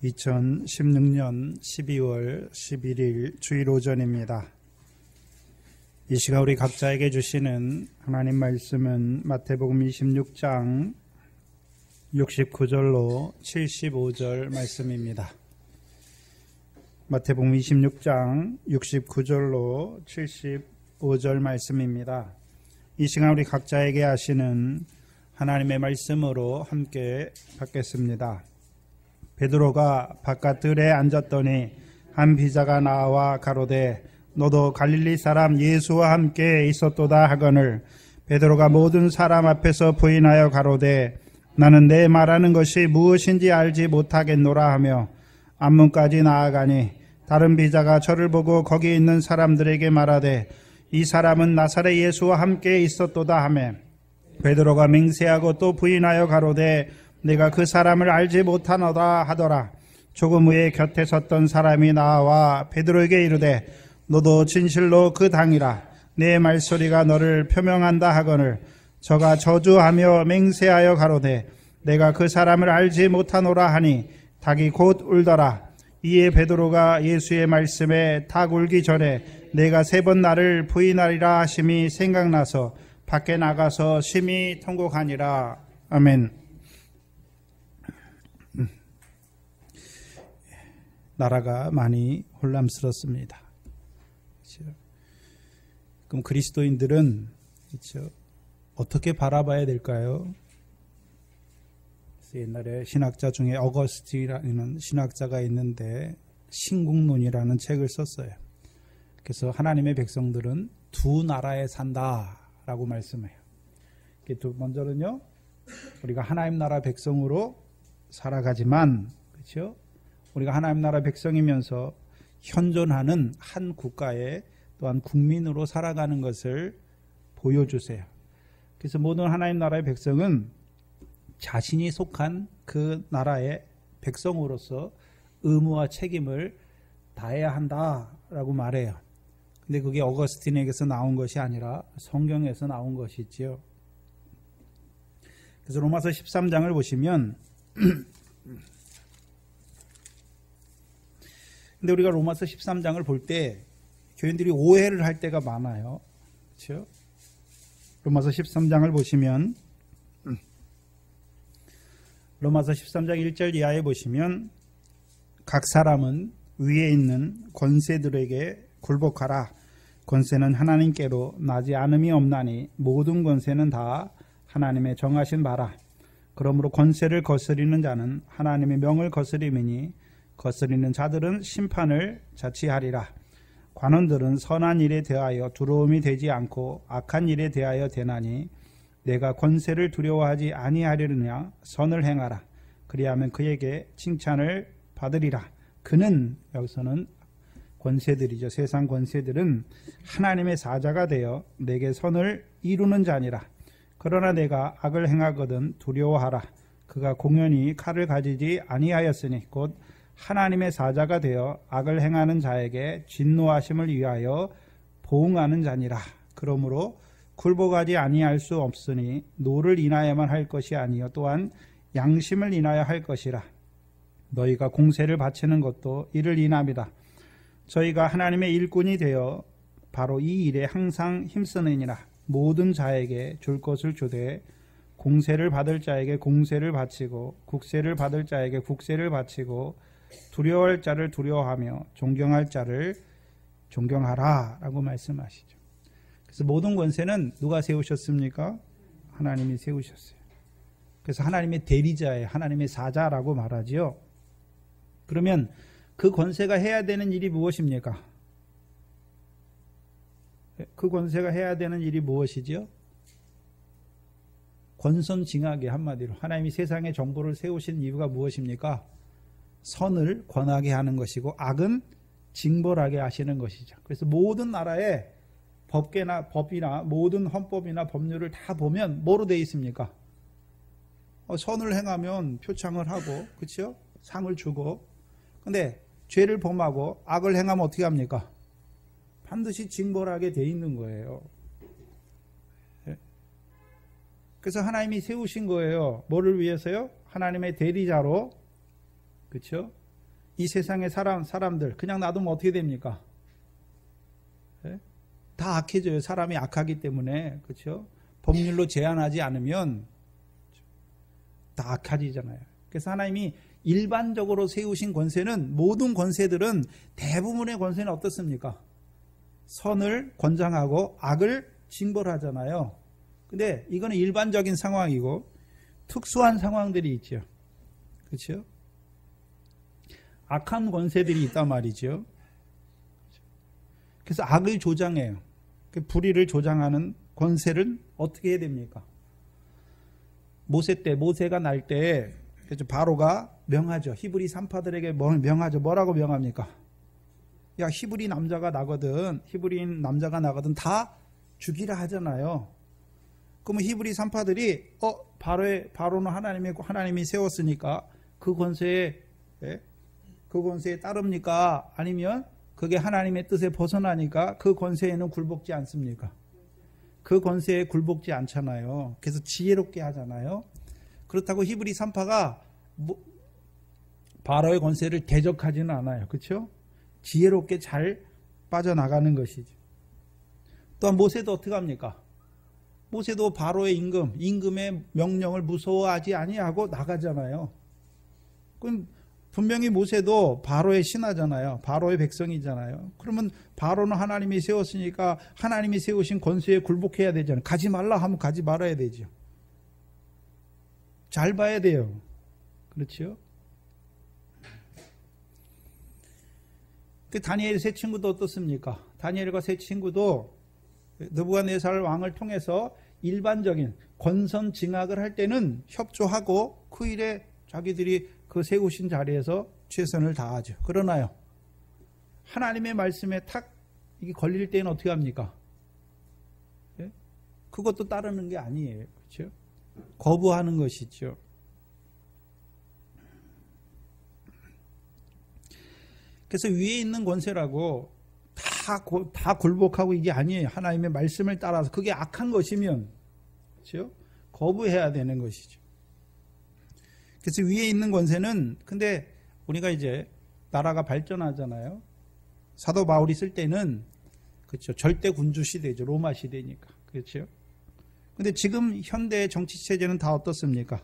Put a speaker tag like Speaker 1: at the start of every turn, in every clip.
Speaker 1: 2016년 12월 11일 주일 오전입니다. 이 시간 우리 각자에게 주시는 하나님 말씀은 마태복음 26장 69절로 75절 말씀입니다. 마태복음 26장 69절로 75절 말씀입니다. 이 시간 우리 각자에게 하시는 하나님의 말씀으로 함께 받겠습니다. 베드로가 바깥들에 앉았더니 한 비자가 나와 가로되 너도 갈릴리 사람 예수와 함께 있었도다 하거늘 베드로가 모든 사람 앞에서 부인하여 가로되 나는 내 말하는 것이 무엇인지 알지 못하겠노라 하며 앞문까지 나아가니 다른 비자가 저를 보고 거기 있는 사람들에게 말하되 이 사람은 나사렛 예수와 함께 있었도다 하며 베드로가 맹세하고 또 부인하여 가로되 내가 그 사람을 알지 못하노라 하더라. 조금 후에 곁에 섰던 사람이 나와 베드로에게 이르되 너도 진실로 그 당이라 내 말소리가 너를 표명한다 하거늘 저가 저주하며 맹세하여 가로되 내가 그 사람을 알지 못하노라 하니 닭이 곧 울더라. 이에 베드로가 예수의 말씀에 닭 울기 전에 내가 3번 나를 부인하리라 하심이 생각나서 밖에 나가서 심히 통곡하니라. 아멘. 나라가 많이 혼란스럽습니다. 그렇죠? 그럼 그리스도인들은 그렇죠? 어떻게 바라봐야 될까요? 옛날에 신학자 중에 어거스틴이라는 신학자가 있는데 신국론이라는 책을 썼어요. 그래서 하나님의 백성들은 두 나라에 산다라고 말씀해요. 먼저는요, 우리가 하나님 나라 백성으로 살아가지만, 그렇죠? 우리가 하나님 나라 백성이면서 현존하는 한 국가의 또한 국민으로 살아가는 것을 보여주세요. 그래서 모든 하나님 나라의 백성은 자신이 속한 그 나라의 백성으로서 의무와 책임을 다해야 한다라고 말해요. 근데 그게 어거스틴에게서 나온 것이 아니라 성경에서 나온 것이지요. 그래서 로마서 13장을 보시면 근데 우리가 로마서 13장을 볼 때 교인들이 오해를 할 때가 많아요. 그렇죠? 로마서 13장을 보시면 로마서 13장 1절 이하에 보시면 각 사람은 위에 있는 권세들에게 굴복하라. 권세는 하나님께로 나지 않음이 없나니 모든 권세는 다 하나님의 정하신 바라. 그러므로 권세를 거스리는 자는 하나님의 명을 거스림이니 거스리는 자들은 심판을 자취하리라. 관원들은 선한 일에 대하여 두려움이 되지 않고 악한 일에 대하여 되나니 내가 권세를 두려워하지 아니하려느냐 선을 행하라. 그리하면 그에게 칭찬을 받으리라. 그는 여기서는 권세들이죠. 세상 권세들은 하나님의 사자가 되어 내게 선을 이루는 자니라. 그러나 내가 악을 행하거든 두려워하라. 그가 공연히 칼을 가지지 아니하였으니 곧 하나님의 사자가 되어 악을 행하는 자에게 진노하심을 위하여 보응하는 자니라. 그러므로 굴복하지 아니할 수 없으니 노를 인하여만 할 것이 아니요 또한 양심을 인하여 할 것이라. 너희가 공세를 바치는 것도 이를 인함이다. 저희가 하나님의 일꾼이 되어 바로 이 일에 항상 힘쓰느니라. 모든 자에게 줄 것을 주되 공세를 받을 자에게 공세를 바치고 국세를 받을 자에게 국세를 바치고 두려워할 자를 두려워하며 존경할 자를 존경하라 라고 말씀하시죠. 그래서 모든 권세는 누가 세우셨습니까? 하나님이 세우셨어요. 그래서 하나님의 대리자예요. 하나님의 사자라고 말하지요. 그러면 그 권세가 해야 되는 일이 무엇입니까? 그 권세가 해야 되는 일이 무엇이지요? 권선징악의 한마디로 하나님이 세상에 정부를 세우신 이유가 무엇입니까? 선을 권하게 하는 것이고 악은 징벌하게 하시는 것이죠. 그래서 모든 나라의 법이나 모든 헌법이나 법률을 다 보면 뭐로 되어 있습니까? 선을 행하면 표창을 하고, 그렇죠? 상을 주고. 근데 죄를 범하고 악을 행하면 어떻게 합니까? 반드시 징벌하게 되어 있는 거예요. 그래서 하나님이 세우신 거예요. 뭐를 위해서요? 하나님의 대리자로, 그렇죠? 이 세상의 사람들 그냥 놔두면 어떻게 됩니까? 예? 다 악해져요. 사람이 악하기 때문에. 그렇죠? 법률로 제한하지 않으면 다 악해지잖아요. 그래서 하나님이 일반적으로 세우신 권세는, 모든 권세들은, 대부분의 권세는 어떻습니까? 선을 권장하고 악을 징벌하잖아요. 근데 이거는 일반적인 상황이고 특수한 상황들이 있죠. 그렇죠? 악한 권세들이 있단 말이죠. 그래서 악을 조장해요. 불의를 조장하는 권세를 어떻게 해야 됩니까? 모세가 날 때 바로가 명하죠. 히브리 산파들에게 명하죠. 뭐라고 명합니까? 야, 히브리인 남자가 나거든 다 죽이라 하잖아요. 그러면 히브리 산파들이 바로는 하나님이 세웠으니까 그 권세에 따릅니까? 아니면 그게 하나님의 뜻에 벗어나니까 그 권세에는 굴복지 않습니까? 그 권세에 굴복지 않잖아요. 그래서 지혜롭게 하잖아요. 그렇다고 히브리 산파가 바로의 권세를 대적하지는 않아요. 그렇죠? 지혜롭게 잘 빠져나가는 것이죠. 또한 모세도 어떻게 합니까? 모세도 바로의 임금의 명령을 무서워하지 아니하고 나가잖아요. 그럼 분명히 모세도 바로의 신하잖아요. 바로의 백성이잖아요. 그러면 바로는 하나님이 세웠으니까 하나님이 세우신 권세에 굴복해야 되잖아요. 가지 말라 하면 가지 말아야 되죠. 잘 봐야 돼요. 그렇죠? 그 다니엘 세 친구도 어떻습니까? 다니엘과 세 친구도 느부갓네살 왕을 통해서 일반적인 권선 징악을 할 때는 협조하고 그 일에 자기들이 그 세우신 자리에서 최선을 다하죠. 그러나요, 하나님의 말씀에 탁 이게 걸릴 때는 어떻게 합니까? 예? 그것도 따르는 게 아니에요. 그렇죠? 거부하는 것이죠. 그래서 위에 있는 권세라고 다 굴복하고 이게 아니에요. 하나님의 말씀을 따라서 그게 악한 것이면, 그렇죠? 거부해야 되는 것이죠. 그래서 위에 있는 권세는, 근데 우리가 이제 나라가 발전하잖아요. 사도 바울이 쓸 때는, 그렇죠, 절대 군주 시대죠. 로마 시대니까. 그렇죠? 근데 지금 현대의 정치 체제는 다 어떻습니까?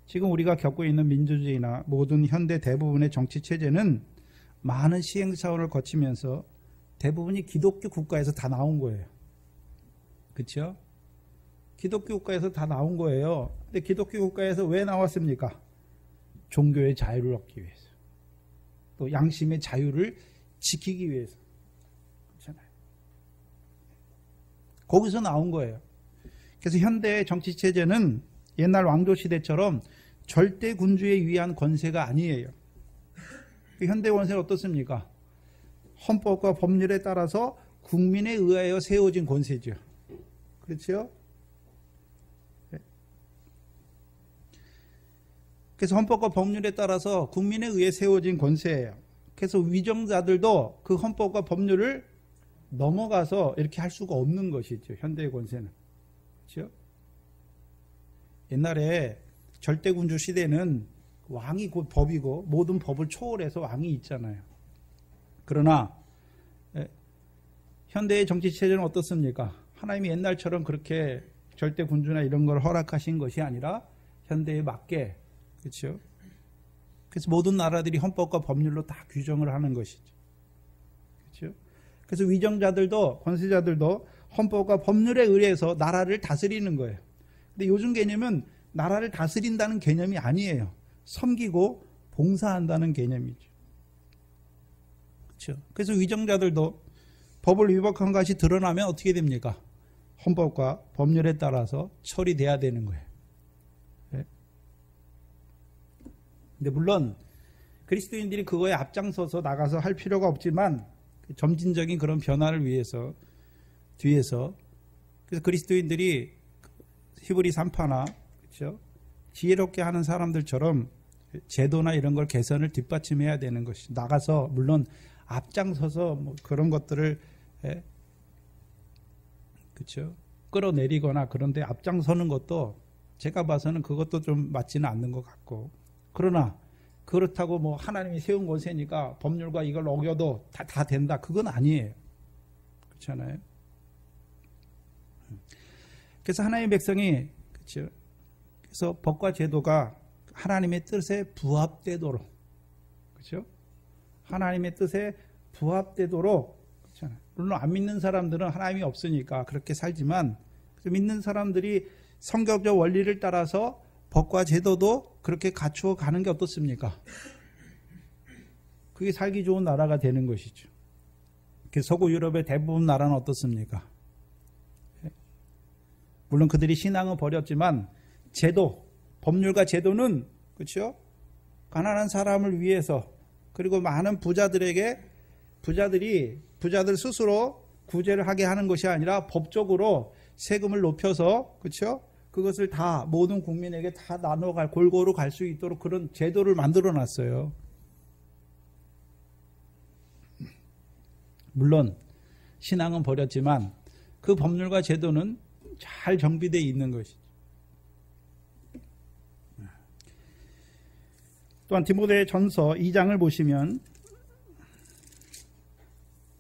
Speaker 1: 지금 우리가 겪고 있는 민주주의나 모든 현대 대부분의 정치 체제는 많은 시행사원을 거치면서 대부분이 기독교 국가에서 다 나온 거예요. 그렇죠? 기독교 국가에서 다 나온 거예요. 근데 기독교 국가에서 왜 나왔습니까? 종교의 자유를 얻기 위해서. 또 양심의 자유를 지키기 위해서. 그렇잖아요. 거기서 나온 거예요. 그래서 현대의 정치 체제는 옛날 왕조 시대처럼 절대 군주에 의한 권세가 아니에요. 현대 권세는 어떻습니까? 헌법과 법률에 따라서 국민에 의하여 세워진 권세죠. 그렇죠? 그래서 헌법과 법률에 따라서 국민에 의해 세워진 권세예요. 그래서 위정자들도 그 헌법과 법률을 넘어가서 이렇게 할 수가 없는 것이죠. 현대의 권세는. 그렇죠? 옛날에 절대군주 시대는 왕이 곧 법이고 모든 법을 초월해서 왕이 있잖아요. 그러나 현대의 정치체제는 어떻습니까? 하나님이 옛날처럼 그렇게 절대군주나 이런 걸 허락하신 것이 아니라 현대에 맞게, 그렇죠? 그래서 모든 나라들이 헌법과 법률로 다 규정을 하는 것이죠. 그렇죠? 그래서 위정자들도, 권세자들도 헌법과 법률에 의해서 나라를 다스리는 거예요. 근데 요즘 개념은 나라를 다스린다는 개념이 아니에요. 섬기고 봉사한다는 개념이죠. 그렇죠? 그래서 위정자들도 법을 위반한 것이 드러나면 어떻게 됩니까? 헌법과 법률에 따라서 처리돼야 되는 거예요. 네? 근데 물론 그리스도인들이 그거에 앞장서서 나가서 할 필요가 없지만 점진적인 그런 변화를 위해서 뒤에서, 그래서 그리스도인들이 히브리 산파나, 그렇죠, 지혜롭게 하는 사람들처럼 제도나 이런 걸 개선을 뒷받침해야 되는 것이, 나가서 물론 앞장서서 뭐 그런 것들을 그렇죠, 끌어내리거나 그런데 앞장서는 것도 제가 봐서는 그것도 좀 맞지는 않는 것 같고, 그러나 그렇다고 뭐 하나님이 세운 권세니까 법률과 이걸 어겨도 다 된다. 그건 아니에요. 그렇잖아요. 그래서 하나님의 백성이, 그렇죠. 그래서 법과 제도가 하나님의 뜻에 부합되도록, 그렇죠. 하나님의 뜻에 부합되도록, 그렇잖아요. 물론 안 믿는 사람들은 하나님이 없으니까 그렇게 살지만, 믿는 사람들이 성경적 원리를 따라서 법과 제도도 그렇게 갖추어 가는 게 어떻습니까? 그게 살기 좋은 나라가 되는 것이죠. 서구 유럽의 대부분 나라는 어떻습니까? 물론 그들이 신앙은 버렸지만 제도, 법률과 제도는, 그렇죠? 가난한 사람을 위해서, 그리고 많은 부자들 스스로 구제를 하게 하는 것이 아니라 법적으로 세금을 높여서, 그렇죠? 그것을 다 모든 국민에게 다 나눠갈, 골고루 갈 수 있도록 그런 제도를 만들어 놨어요. 물론 신앙은 버렸지만 그 법률과 제도는 잘 정비되어 있는 것이죠. 또한 디모데전서 2장을 보시면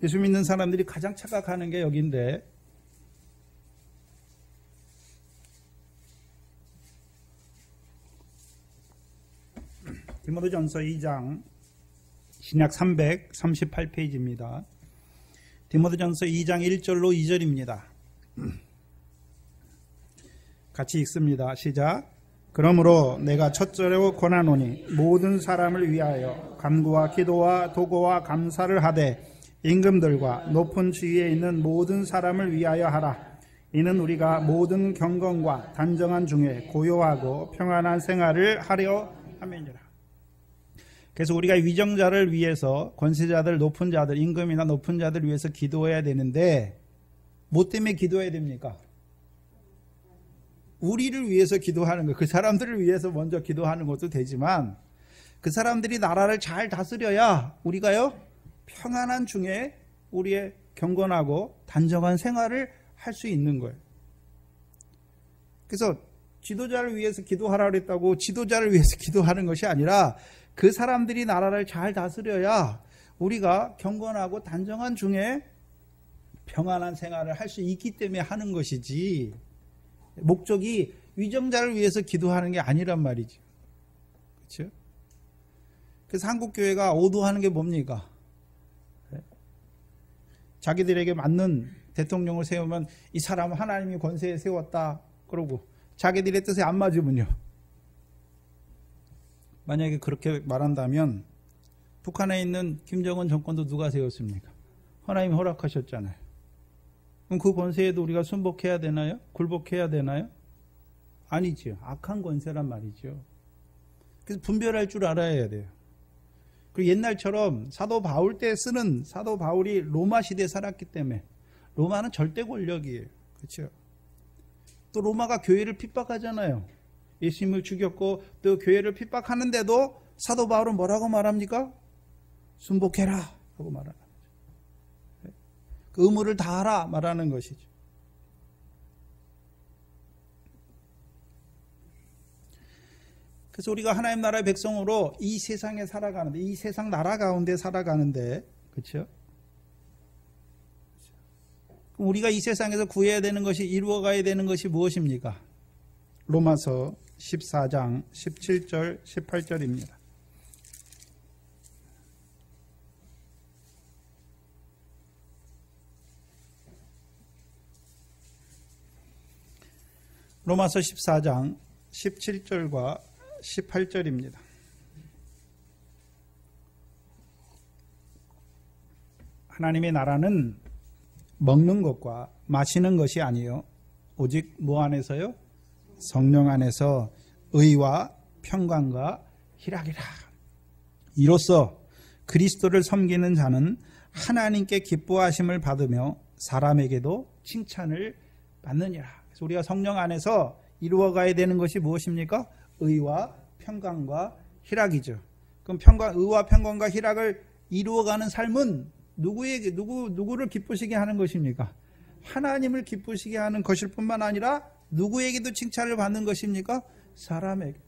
Speaker 1: 예수 믿는 사람들이 가장 착각하는 게 여기인데, 디모데전서 2장 신약 338페이지입니다. 디모데전서 2장 1절로 2절입니다. 같이 읽습니다. 시작. 그러므로 내가 첫째로 권하노니 모든 사람을 위하여 간구와 기도와 도고와 감사를 하되 임금들과 높은 지위에 있는 모든 사람을 위하여 하라. 이는 우리가 모든 경건과 단정한 중에 고요하고 평안한 생활을 하려 함이니라. 그래서 우리가 위정자를 위해서, 권세자들, 높은 자들, 임금이나 높은 자들 위해서 기도해야 되는데, 뭐 때문에 기도해야 됩니까? 우리를 위해서 기도하는 거, 그 사람들을 위해서 먼저 기도하는 것도 되지만, 그 사람들이 나라를 잘 다스려야 우리가요, 평안한 중에 우리의 경건하고 단정한 생활을 할 수 있는 거예요. 그래서 지도자를 위해서 기도하라고 했다고 지도자를 위해서 기도하는 것이 아니라 그 사람들이 나라를 잘 다스려야 우리가 경건하고 단정한 중에 평안한 생활을 할 수 있기 때문에 하는 것이지, 목적이 위정자를 위해서 기도하는 게 아니란 말이죠. 그렇죠? 그래서 한국 교회가 오도하는 게 뭡니까? 자기들에게 맞는 대통령을 세우면 이 사람은 하나님이 권세에 세웠다 그러고, 자기들의 뜻에 안 맞으면요, 만약에 그렇게 말한다면 북한에 있는 김정은 정권도 누가 세웠습니까? 하나님이 허락하셨잖아요. 그럼 그 권세에도 우리가 순복해야 되나요? 굴복해야 되나요? 아니죠. 악한 권세란 말이죠. 그래서 분별할 줄 알아야 돼요. 그리고 옛날처럼 사도 바울 때 쓰는, 사도 바울이 로마 시대에 살았기 때문에, 로마는 절대 권력이에요. 그렇죠? 또 로마가 교회를 핍박하잖아요. 예수님을 죽였고 또 교회를 핍박하는데도 사도 바울은 뭐라고 말합니까? 순복해라 하고 말하는 거죠. 그 의무를 다하라 말하는 것이죠. 그래서 우리가 하나님 나라의 백성으로 이 세상에 살아가는데, 이 세상 나라 가운데 살아가는데, 그렇죠? 그럼 우리가 이 세상에서 구해야 되는 것이, 이루어가야 되는 것이 무엇입니까? 로마서 14장 17절 18절입니다. 로마서 14장 17절과 18절입니다. 하나님의 나라는 먹는 것과 마시는 것이 아니요 오직 뭐 안에서요? 성령 안에서 의와 평강과 희락이라. 이로써 그리스도를 섬기는 자는 하나님께 기뻐하심을 받으며 사람에게도 칭찬을 받느니라. 그래서 우리가 성령 안에서 이루어가야 되는 것이 무엇입니까? 의와 평강과 희락이죠. 그럼 의와 평강과 희락을 이루어가는 삶은 누구를 기쁘시게 하는 것입니까? 하나님을 기쁘시게 하는 것일 뿐만 아니라 누구에게도 칭찬을 받는 것입니까? 사람에게도.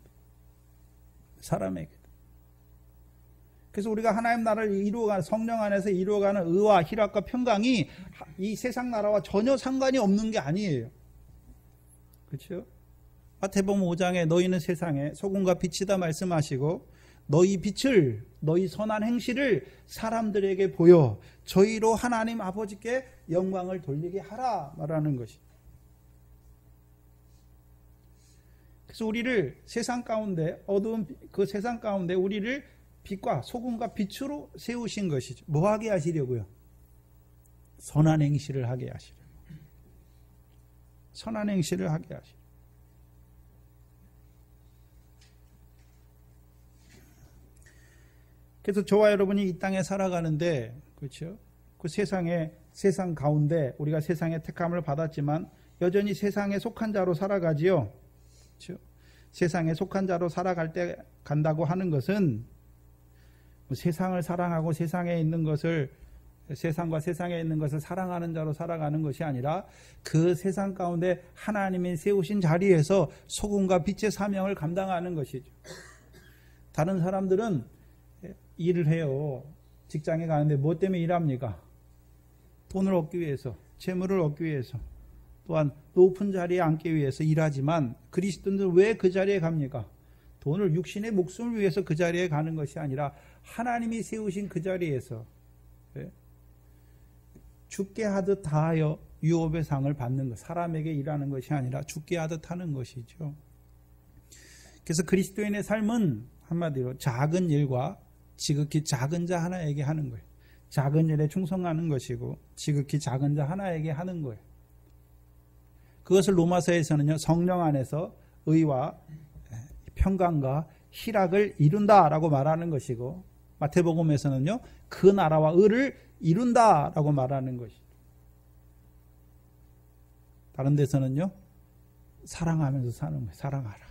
Speaker 1: 그래서 우리가 하나님 나라를 이루어가는, 성령 안에서 이루어가는 의와 희락과 평강이 이 세상 나라와 전혀 상관이 없는 게 아니에요. 그렇죠? 마태복음 5장에 너희는 세상에 소금과 빛이다 말씀하시고 너희 빛을, 너희 선한 행실을 사람들에게 보여 저희로 하나님 아버지께 영광을 돌리게 하라 말하는 것이. 그래서 우리를 세상 가운데, 어두운 그 세상 가운데 우리를 빛과 소금과 빛으로 세우신 것이죠. 뭐 하게 하시려고요? 선한 행실을 하게 하시려고. 선한 행실을 하게 하시려고. 그래서 저와 여러분이 이 땅에 살아가는데, 그렇죠? 그 세상 가운데 우리가 세상의 택함을 받았지만 여전히 세상에 속한 자로 살아가지요. 그렇죠? 세상에 속한 자로 간다고 하는 것은 세상을 사랑하고 세상에 있는 것을, 세상과 세상에 있는 것을 사랑하는 자로 살아가는 것이 아니라 그 세상 가운데 하나님이 세우신 자리에서 소금과 빛의 사명을 감당하는 것이죠. 다른 사람들은 일을 해요. 직장에 가는데 무엇 때문에 일합니까? 돈을 얻기 위해서, 재물을 얻기 위해서, 또한 높은 자리에 앉기 위해서 일하지만 그리스도인들은 왜 그 자리에 갑니까? 돈을, 육신의 목숨을 위해서 그 자리에 가는 것이 아니라 하나님이 세우신 그 자리에서 죽게 하듯 다하여 유업의 상을 받는 것, 사람에게 일하는 것이 아니라 죽게 하듯 하는 것이죠. 그래서 그리스도인의 삶은 한마디로 작은 일과 지극히 작은 자 하나에게 하는 거예요. 작은 일에 충성하는 것이고 지극히 작은 자 하나에게 하는 거예요. 그것을 로마서에서는요, 성령 안에서 의와 평강과 희락을 이룬다라고 말하는 것이고, 마태복음에서는요, 그 나라와 의를 이룬다라고 말하는 것이죠. 다른 데서는요, 사랑하면서 사는 거예요. 사랑하라.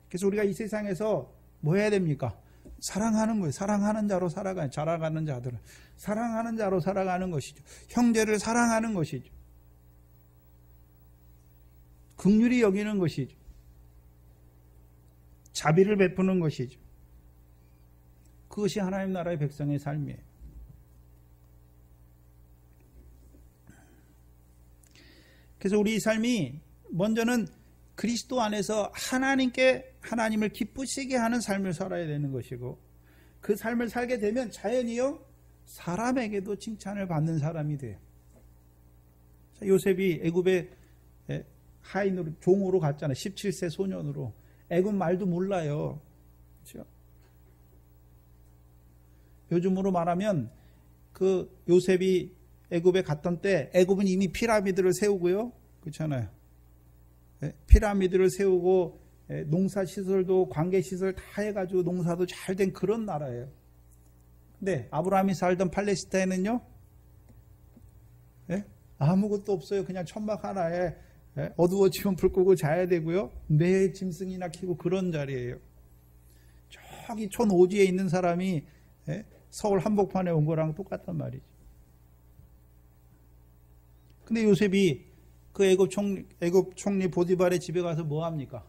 Speaker 1: 그래서 우리가 이 세상에서 뭐 해야 됩니까? 사랑하는 거예요. 사랑하는 자로 살아가는 자들은 사랑하는 자로 살아가는 것이죠. 형제를 사랑하는 것이죠. 긍휼히 여기는 것이죠. 자비를 베푸는 것이죠. 그것이 하나님 나라의 백성의 삶이에요. 그래서 우리 삶이 먼저는 그리스도 안에서 하나님을 기쁘시게 하는 삶을 살아야 되는 것이고, 그 삶을 살게 되면 자연히요 사람에게도 칭찬을 받는 사람이 돼요. 요셉이 애굽의 하인으로, 종으로 갔잖아요. 17세 소년으로. 애굽 말도 몰라요. 그렇죠? 요즘으로 말하면 그 요셉이 애굽에 갔던 때 애굽은 이미 피라미드를 세우고요. 그렇잖아요. 피라미드를 세우고 농사시설도 관계시설 다 해가지고 농사도 잘 된 그런 나라예요. 근데 아브라함이 살던 팔레스타인은요, 아무것도 없어요. 그냥 천막 하나에 어두워지면 불 끄고 자야 되고요. 매 짐승이나 키고 그런 자리예요. 저기 촌 오지에 있는 사람이 서울 한복판에 온 거랑 똑같단 말이죠. 근데 요셉이 그 애굽 총리 보디발의 집에 가서 뭐 합니까?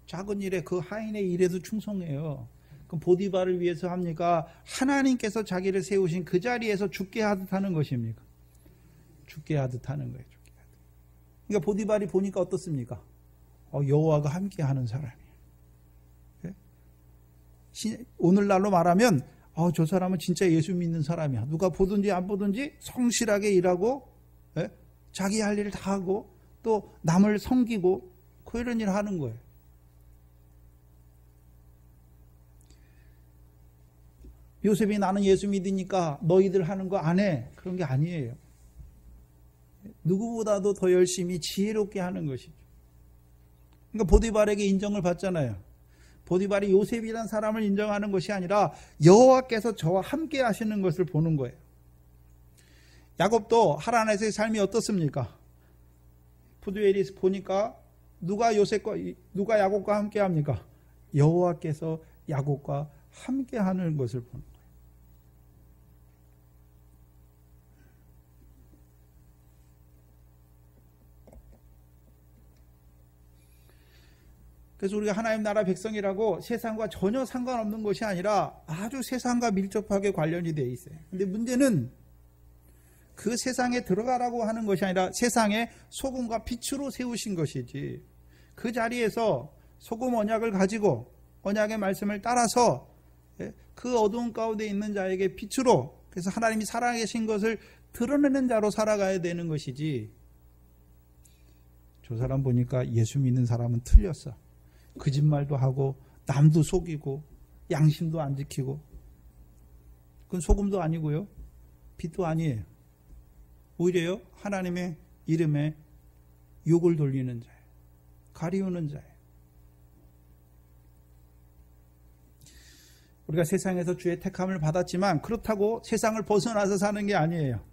Speaker 1: 작은 일에, 그 하인의 일에도 충성해요. 그럼 보디발을 위해서 합니까? 하나님께서 자기를 세우신 그 자리에서 죽게 하듯 하는 것입니까? 죽게 하듯 하는 거예요. 죽게 하듯. 그러니까 보디발이 보니까 어떻습니까? 여호와가 함께 하는 사람이에요. 오늘날로 말하면 저 사람은 진짜 예수 믿는 사람이야. 누가 보든지 안 보든지 성실하게 일하고 자기 할 일을 다 하고 또 남을 섬기고 그런 일을 하는 거예요. 요셉이 나는 예수 믿으니까 너희들 하는 거 안 해. 그런 게 아니에요. 누구보다도 더 열심히 지혜롭게 하는 것이죠. 그러니까 보디발에게 인정을 받잖아요. 보디발이 요셉이라는 사람을 인정하는 것이 아니라 여호와께서 저와 함께 하시는 것을 보는 거예요. 야곱도 하란에서의 삶이 어떻습니까? 푸드엘이 보니까 누가 야곱과 함께 합니까? 여호와께서 야곱과 함께 하는 것을 보는 거예요. 그래서 우리가 하나님 나라 백성이라고 세상과 전혀 상관없는 것이 아니라 아주 세상과 밀접하게 관련이 되어 있어요. 근데 문제는 그 세상에 들어가라고 하는 것이 아니라 세상에 소금과 빛으로 세우신 것이지, 그 자리에서 소금 언약을 가지고 언약의 말씀을 따라서 그 어두운 가운데 있는 자에게 빛으로, 그래서 하나님이 살아계신 것을 드러내는 자로 살아가야 되는 것이지, 저 사람 보니까 예수 믿는 사람은 틀렸어. 거짓말도 하고 남도 속이고 양심도 안 지키고, 그건 소금도 아니고요, 빛도 아니에요. 오히려요, 하나님의 이름에 욕을 돌리는 자예요. 가리우는 자예요. 우리가 세상에서 주의 택함을 받았지만 그렇다고 세상을 벗어나서 사는 게 아니에요.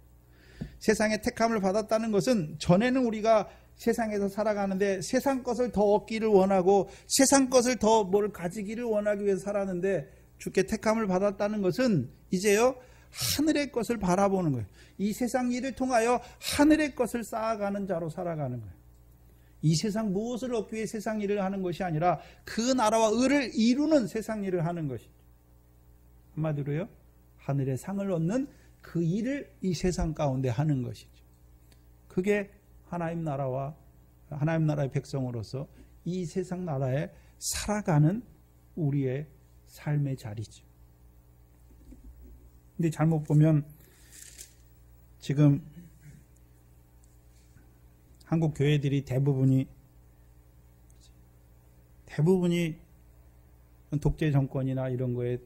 Speaker 1: 세상의 택함을 받았다는 것은 전에는 우리가 세상에서 살아가는데 세상 것을 더 얻기를 원하고 세상 것을 더 뭘 가지기를 원하기 위해서 살았는데, 주께 택함을 받았다는 것은 이제요, 하늘의 것을 바라보는 거예요. 이 세상 일을 통하여 하늘의 것을 쌓아가는 자로 살아가는 거예요. 이 세상 무엇을 얻기 위해 세상 일을 하는 것이 아니라 그 나라와 의를 이루는 세상 일을 하는 것이죠. 한마디로요, 하늘의 상을 얻는 그 일을 이 세상 가운데 하는 것이죠. 그게 하나님 나라와 하나님 나라의 백성으로서 이 세상 나라에 살아가는 우리의 삶의 자리죠. 근데 잘못 보면 지금 한국 교회들이 대부분이 독재 정권이나 이런 거에,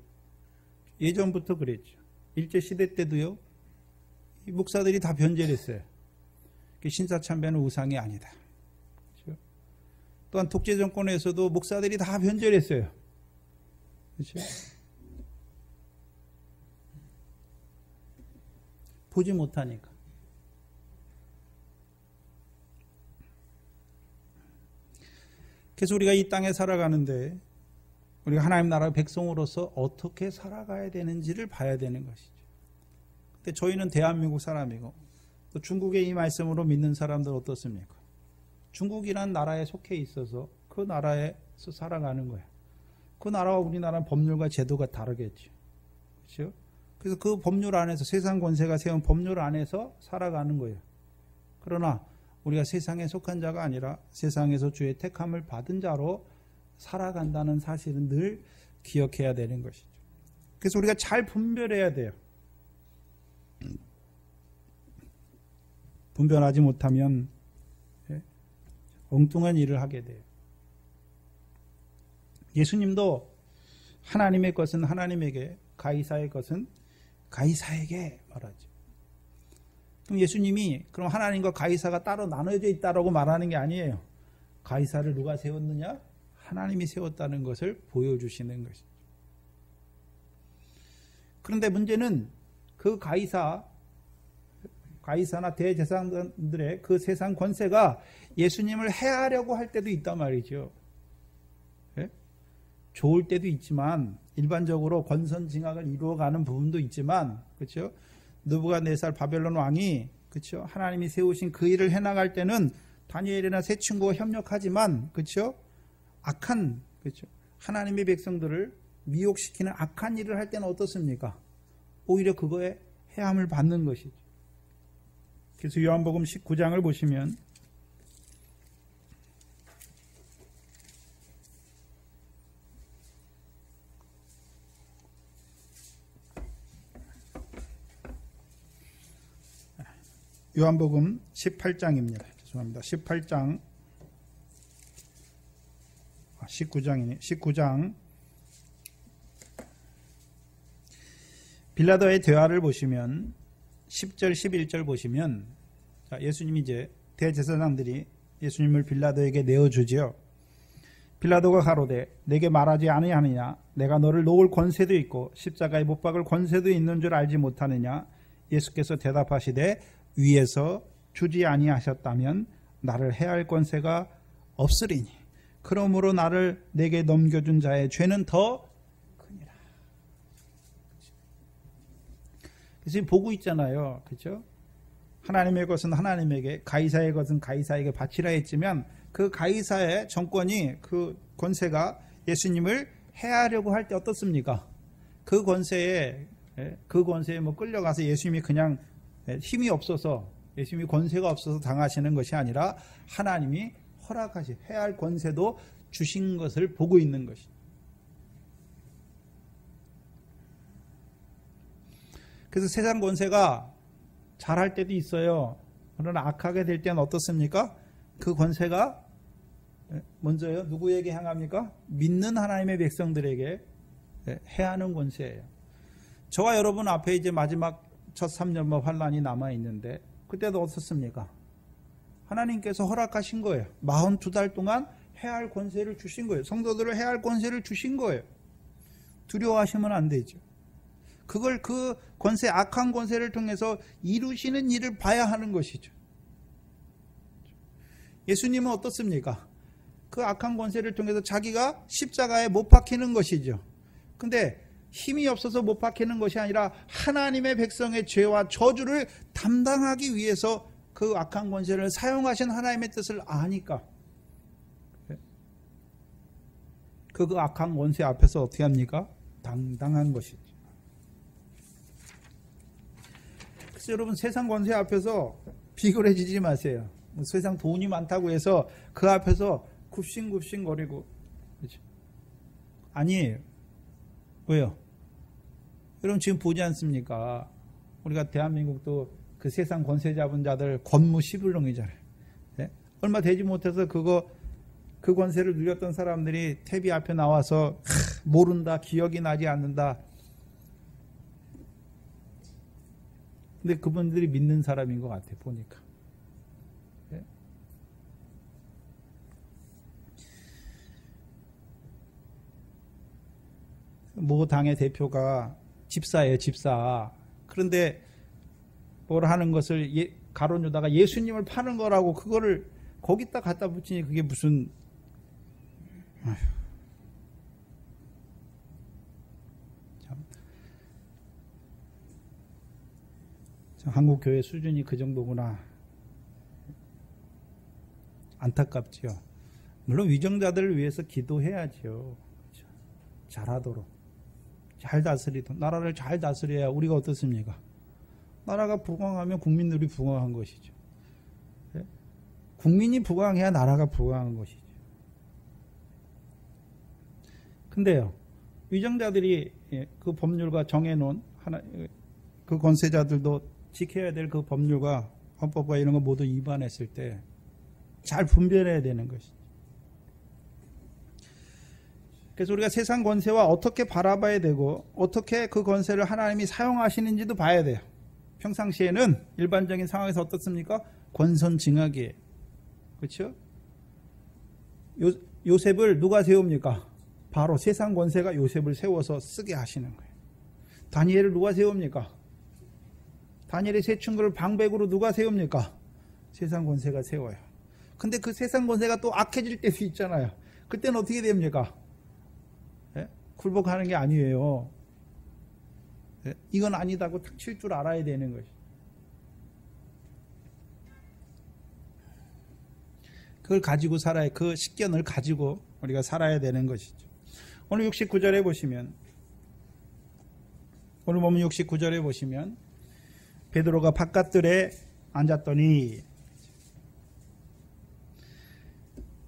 Speaker 1: 예전부터 그랬죠. 일제시대 때도요, 이 목사들이 다 변제를 했어요. 신사참배는 우상이 아니다. 그렇죠? 또한 독재 정권에서도 목사들이 다 변제를 했어요. 그렇죠? 보지 못하니까. 그래서 우리가 이 땅에 살아가는데 우리가 하나님 나라의 백성으로서 어떻게 살아가야 되는지를 봐야 되는 것이죠. 근데 저희는 대한민국 사람이고 또 중국의 이 말씀으로 믿는 사람들 어떻습니까? 중국이라는 나라에 속해 있어서 그 나라에서 살아가는 거예요. 그 나라와 우리나라는 법률과 제도가 다르겠죠. 그렇죠? 그래서 그 법률 안에서, 세상 권세가 세운 법률 안에서 살아가는 거예요. 그러나 우리가 세상에 속한 자가 아니라 세상에서 주의 택함을 받은 자로 살아간다는 사실은 늘 기억해야 되는 것이죠. 그래서 우리가 잘 분별해야 돼요. 분별하지 못하면 엉뚱한 일을 하게 돼요. 예수님도 하나님의 것은 하나님에게, 가이사의 것은 가이사에게 말하죠. 그럼 예수님이 그럼 하나님과 가이사가 따로 나눠져 있다라고 말하는 게 아니에요. 가이사를 누가 세웠느냐? 하나님이 세웠다는 것을 보여주시는 것이죠. 그런데 문제는 그 가이사나 대제사장들의 그 세상 권세가 예수님을 해하려고 할 때도 있단 말이죠. 네? 좋을 때도 있지만, 일반적으로 권선징악을 이루어가는 부분도 있지만, 그렇죠? 느부갓네살 바벨론 왕이, 그렇죠? 하나님이 세우신 그 일을 해나갈 때는 다니엘이나 세 친구와 협력하지만, 그렇죠? 악한, 그렇죠? 하나님의 백성들을 미혹시키는 악한 일을 할 때는 어떻습니까? 오히려 그거에 해함을 받는 것이죠. 그래서 요한복음 19장을 보시면 요한복음 18장입니다. 죄송합니다. 18장 19장이네. 19장 빌라도의 대화를 보시면 10절 11절 보시면, 자, 예수님이 이제 대제사장들이 예수님을 빌라도에게 내어주지요. 빌라도가 가로되 내게 말하지 아니하느냐? 내가 너를 놓을 권세도 있고 십자가에 못 박을 권세도 있는 줄 알지 못하느냐? 예수께서 대답하시되 위에서 주지 아니하셨다면 나를 해할 권세가 없으리니 그러므로 나를 내게 넘겨준 자의 죄는 더 크니라. 그래서 보고 있잖아요. 그렇죠? 하나님의 것은 하나님에게, 가이사의 것은 가이사에게 바치라 했지만 그 가이사의 정권이 그 권세가 예수님을 해하려고 할 때 어떻습니까? 그 권세에 뭐 끌려가서 예수님이 그냥 힘이 없어서 예수님이 권세가 없어서 당하시는 것이 아니라 하나님이 허락하시 해할 권세도 주신 것을 보고 있는 것이. 그래서 세상 권세가 잘할 때도 있어요. 그러나 악하게 될 때는 어떻습니까? 그 권세가 먼저요 누구에게 향합니까? 믿는 하나님의 백성들에게 해하는 권세예요. 저와 여러분 앞에 이제 마지막 첫 3년마 환란이 남아 있는데 그때도 어떻습니까? 하나님께서 허락하신 거예요. 42달 동안 해할 권세를 주신 거예요. 성도들을 해할 권세를 주신 거예요. 두려워하시면 안 되죠. 그걸 그 권세, 악한 권세를 통해서 이루시는 일을 봐야 하는 것이죠. 예수님은 어떻습니까? 그 악한 권세를 통해서 자기가 십자가에 못 박히는 것이죠. 근데 힘이 없어서 못 박히는 것이 아니라 하나님의 백성의 죄와 저주를 담당하기 위해서 그 악한 권세를 사용하신 하나님의 뜻을 아니까 그 악한 권세 앞에서 어떻게 합니까? 당당한 것이죠. 그래서 여러분 세상 권세 앞에서 비굴해지지 마세요. 세상 돈이 많다고 해서 그 앞에서 굽신굽신 거리고 그렇죠? 아니에요. 왜요? 여러분 지금 보지 않습니까? 우리가 대한민국도 그 세상 권세 잡은 자들 권무 11렁이잖아요. 네? 얼마 되지 못해서 그 권세를 누렸던 사람들이 TV 앞에 나와서 모른다, 기억이 나지 않는다. 근데 그분들이 믿는 사람인 것 같아 보니까. 네? 모 당의 대표가 집사예요, 집사. 그런데 뭘 하는 것을 가로누다가 예수님을 파는 거라고 그거를 거기다 갖다 붙이니 그게 무슨 참 한국 교회 수준이 그 정도구나. 안타깝죠. 물론 위정자들을 위해서 기도해야죠. 그렇죠? 잘하도록. 잘 다스리도록. 나라를 잘 다스려야 우리가 어떻습니까? 나라가 부강하면 국민들이 부강한 것이죠. 네? 국민이 부강해야 나라가 부강한 것이죠. 근데요, 위정자들이 그 법률과 정해놓은 그 권세자들도 지켜야 될 그 법률과 헌법과 이런 거 모두 위반했을 때 잘 분별해야 되는 것이죠. 그래서 우리가 세상 권세와 어떻게 바라봐야 되고 어떻게 그 권세를 하나님이 사용하시는지도 봐야 돼요. 평상시에는 일반적인 상황에서 어떻습니까? 권선징악이에요. 그렇죠? 요셉을 누가 세웁니까? 바로 세상 권세가 요셉을 세워서 쓰게 하시는 거예요. 다니엘을 누가 세웁니까? 다니엘의 세 친구를 방백으로 누가 세웁니까? 세상 권세가 세워요. 근데 그 세상 권세가 또 악해질 때도 있잖아요. 그때는 어떻게 됩니까? 네? 굴복하는 게 아니에요. 네? 이건 아니다고 탁 칠 줄 알아야 되는 것이. 그걸 가지고 살아야, 그 식견을 가지고 우리가 살아야 되는 것이죠. 오늘 69절에 보시면, 오늘 보면 69절에 보시면 베드로가 바깥들에 앉았더니,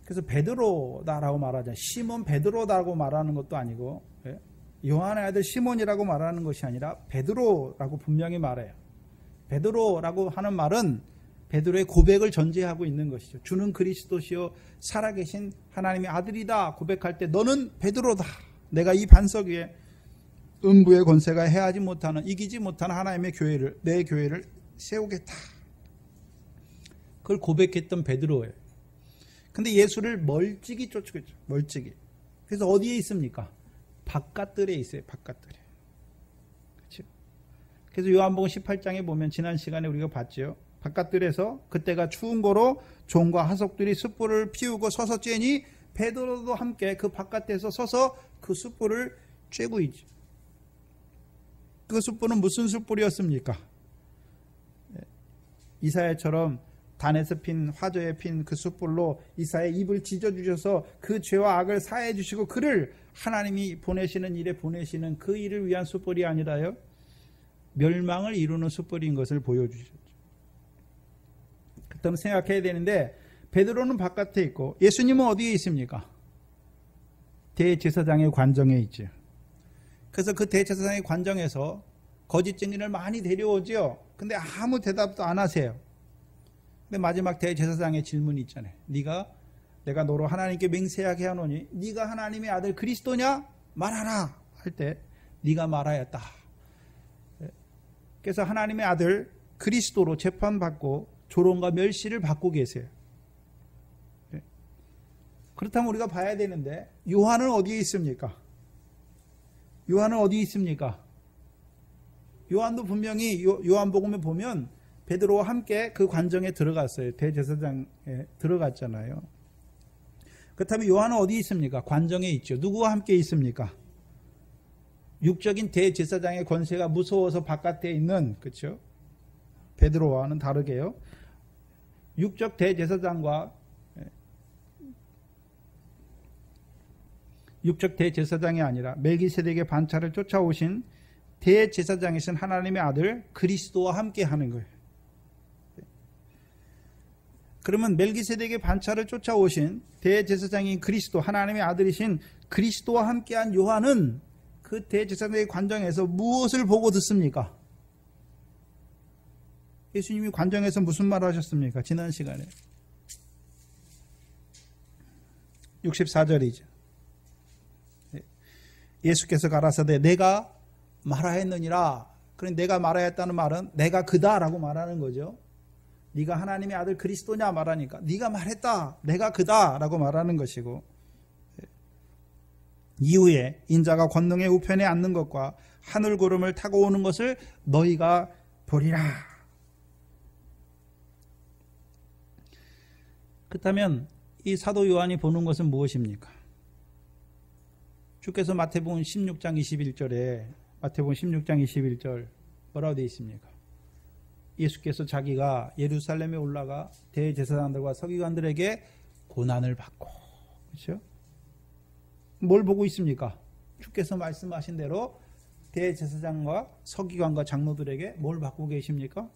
Speaker 1: 그래서 베드로다라고 말하자. 시몬 베드로다라고 말하는 것도 아니고 요한의 아들 시몬이라고 말하는 것이 아니라 베드로라고 분명히 말해요. 베드로라고 하는 말은 베드로의 고백을 전제하고 있는 것이죠. 주는 그리스도시요 살아계신 하나님의 아들이다 고백할 때 너는 베드로다. 내가 이 반석 위에 음부의 권세가 해하지 못하는, 이기지 못하는 하나님의 교회를, 내 교회를 세우겠다. 그걸 고백했던 베드로예요. 근데 예수를 멀찍이 쫓고 있죠. 멀찍이. 그래서 어디에 있습니까? 바깥들에 있어요. 바깥들에. 그렇죠? 그래서 요한복음 18장에 보면 지난 시간에 우리가 봤죠. 바깥들에서 그때가 추운 거로 종과 하석들이 숯불을 피우고 서서 쬐니 베드로도 함께 그 바깥에서 서서 그 숯불을 쬐고 있죠. 그 숯불은 무슨 숯불이었습니까? 이사야처럼 단에서 핀 화저에 핀 그 숯불로 이사의 입을 찢어주셔서 그 죄와 악을 사해 주시고 그를 하나님이 보내시는 일에 보내시는 그 일을 위한 숯불이 아니라요 멸망을 이루는 숯불인 것을 보여주셨죠. 그렇다면 생각해야 되는데 베드로는 바깥에 있고 예수님은 어디에 있습니까? 대제사장의 관정에 있죠. 그래서 그 대제사장의 관정에서 거짓 증인을 많이 데려오죠. 근데 아무 대답도 안 하세요. 근데 마지막 대제사장의 질문이 있잖아요. 내가 너로 하나님께 맹세하게 하노니 네가 하나님의 아들 그리스도냐? 말하라 할 때 네가 말하였다. 그래서 하나님의 아들 그리스도로 재판받고 조롱과 멸시를 받고 계세요. 그렇다면 우리가 봐야 되는데 요한은 어디에 있습니까? 요한은 어디에 있습니까? 요한도 분명히 요한복음에 보면 베드로와 함께 그 관정에 들어갔어요. 대제사장에 들어갔잖아요. 그렇다면 요한은 어디 있습니까? 관정에 있죠. 누구와 함께 있습니까? 육적인 대제사장의 권세가 무서워서 바깥에 있는, 그렇죠? 베드로와는 다르게요. 육적 대제사장과 육적 대제사장이 아니라 멜기세덱의 반차를 쫓아오신 대제사장이신 하나님의 아들 그리스도와 함께 하는 거예요. 그러면 멜기세덱의 반차를 쫓아오신 대제사장인 그리스도, 하나님의 아들이신 그리스도와 함께한 요한은 그 대제사장의 관정에서 무엇을 보고 듣습니까? 예수님이 관정에서 무슨 말을 하셨습니까? 지난 시간에 64절이죠. 예수께서 가라사대 내가 말하였느니라. 그럼 내가 말하였다는 말은 내가 그다라고 말하는 거죠. 네가 하나님의 아들 그리스도냐 말하니까 네가 말했다. 내가 그다라고 말하는 것이고, 이후에 인자가 권능의 우편에 앉는 것과 하늘 구름을 타고 오는 것을 너희가 보리라. 그렇다면 이 사도 요한이 보는 것은 무엇입니까? 주께서 마태복음 16장 21절에 마태복음 16장 21절 뭐라고 되어 있습니까? 예수께서 자기가 예루살렘에 올라가 대제사장들과 서기관들에게 고난을 받고, 그렇죠? 뭘 보고 있습니까? 주께서 말씀하신 대로 대제사장과 서기관과 장로들에게 뭘 받고 계십니까?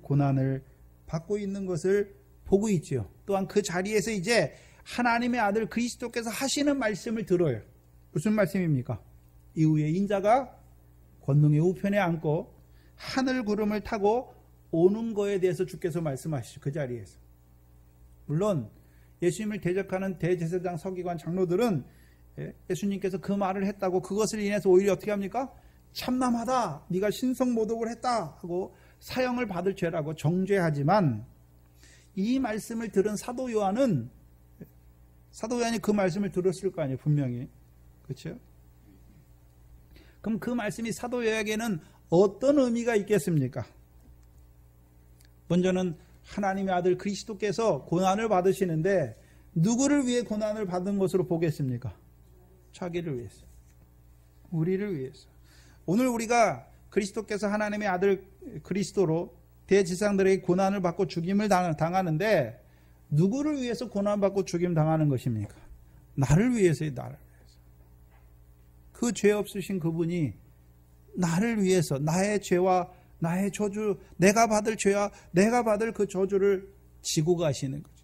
Speaker 1: 고난을 받고 있는 것을 보고 있죠. 또한 그 자리에서 이제 하나님의 아들 그리스도께서 하시는 말씀을 들어요. 무슨 말씀입니까? 이후에 인자가 권능의 우편에 앉고 하늘 구름을 타고 오는 거에 대해서 주께서 말씀하시죠. 그 자리에서. 물론 예수님을 대적하는 대제사장, 서기관, 장로들은 예수님께서 그 말을 했다고 그것을 인해서 오히려 어떻게 합니까? 참남하다. 네가 신성모독을 했다 하고 사형을 받을 죄라고 정죄하지만, 이 말씀을 들은 사도 요한이 그 말씀을 들었을 거 아니에요. 분명히. 그렇죠? 그럼 그 말씀이 사도 요한에게는 어떤 의미가 있겠습니까? 먼저는 하나님의 아들 그리스도께서 고난을 받으시는데 누구를 위해 고난을 받은 것으로 보겠습니까? 자기를 위해서. 우리를 위해서. 오늘 우리가 그리스도께서 하나님의 아들 그리스도로 대제사장들에게 고난을 받고 죽임을 당하는데 누구를 위해서 고난받고 죽임 당하는 것입니까? 나를 위해서요. 나를 위해서. 그 죄 없으신 그분이 나를 위해서 나의 죄와 나의 저주, 내가 받을 죄와 내가 받을 그 저주를 지고 가시는 거죠.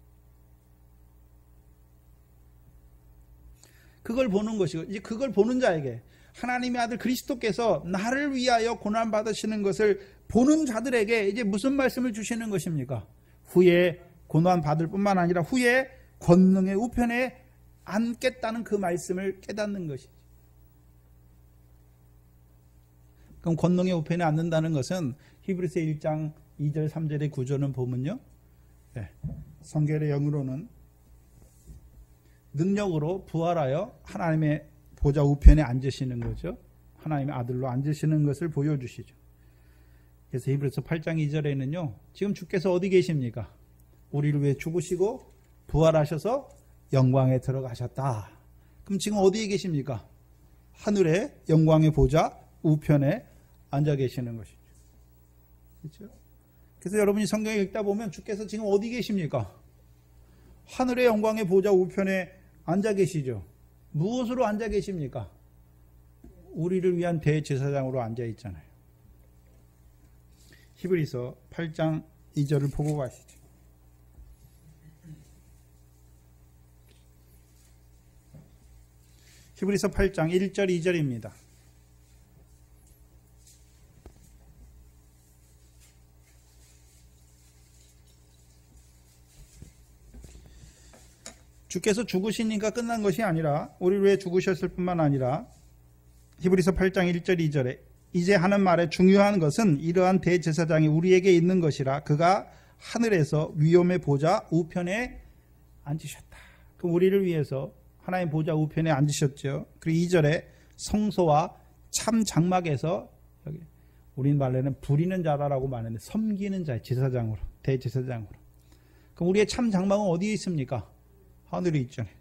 Speaker 1: 그걸 보는 것이고, 이제 그걸 보는 자에게 하나님의 아들 그리스도께서 나를 위하여 고난 받으시는 것을 보는 자들에게 이제 무슨 말씀을 주시는 것입니까? 후에 고난 받을 뿐만 아니라 후에 권능의 우편에 앉겠다는 그 말씀을 깨닫는 것이죠. 그럼 권능의 우편에 앉는다는 것은 히브리서 1장 2절 3절의 구조는 보면요, 성결의 영으로는 능력으로 부활하여 하나님의 보좌 우편에 앉으시는 거죠. 하나님의 아들로 앉으시는 것을 보여주시죠. 그래서 히브리서 8장 2절에는요, 지금 주께서 어디 계십니까? 우리를 위해 죽으시고 부활하셔서 영광에 들어가셨다. 그럼 지금 어디에 계십니까? 하늘의 영광의 보좌 우편에 앉아 계시는 것이죠. 그렇죠? 그래서 여러분이 성경에 읽다 보면 주께서 지금 어디 계십니까? 하늘의 영광의 보좌 우편에 앉아 계시죠. 무엇으로 앉아 계십니까? 우리를 위한 대제사장으로 앉아 있잖아요. 히브리서 8장 2절을 보고 가시죠. 히브리서 8장 1절 2절입니다. 주께서 죽으시니까 끝난 것이 아니라 우리를 위해 죽으셨을 뿐만 아니라 히브리서 8장 1절 2절에 이제 하는 말의 중요한 것은 이러한 대제사장이 우리에게 있는 것이라 그가 하늘에서 위엄의 보좌 우편에 앉으셨다. 그럼 우리를 위해서 하나님 보좌 우편에 앉으셨죠. 그리고 2절에 성소와 참 장막에서 여기 우리 말로는 부리는 자라라고 말하는데 섬기는 자, 제사장으로, 대제사장으로. 그럼 우리의 참 장막은 어디에 있습니까? 하늘에 있잖아요.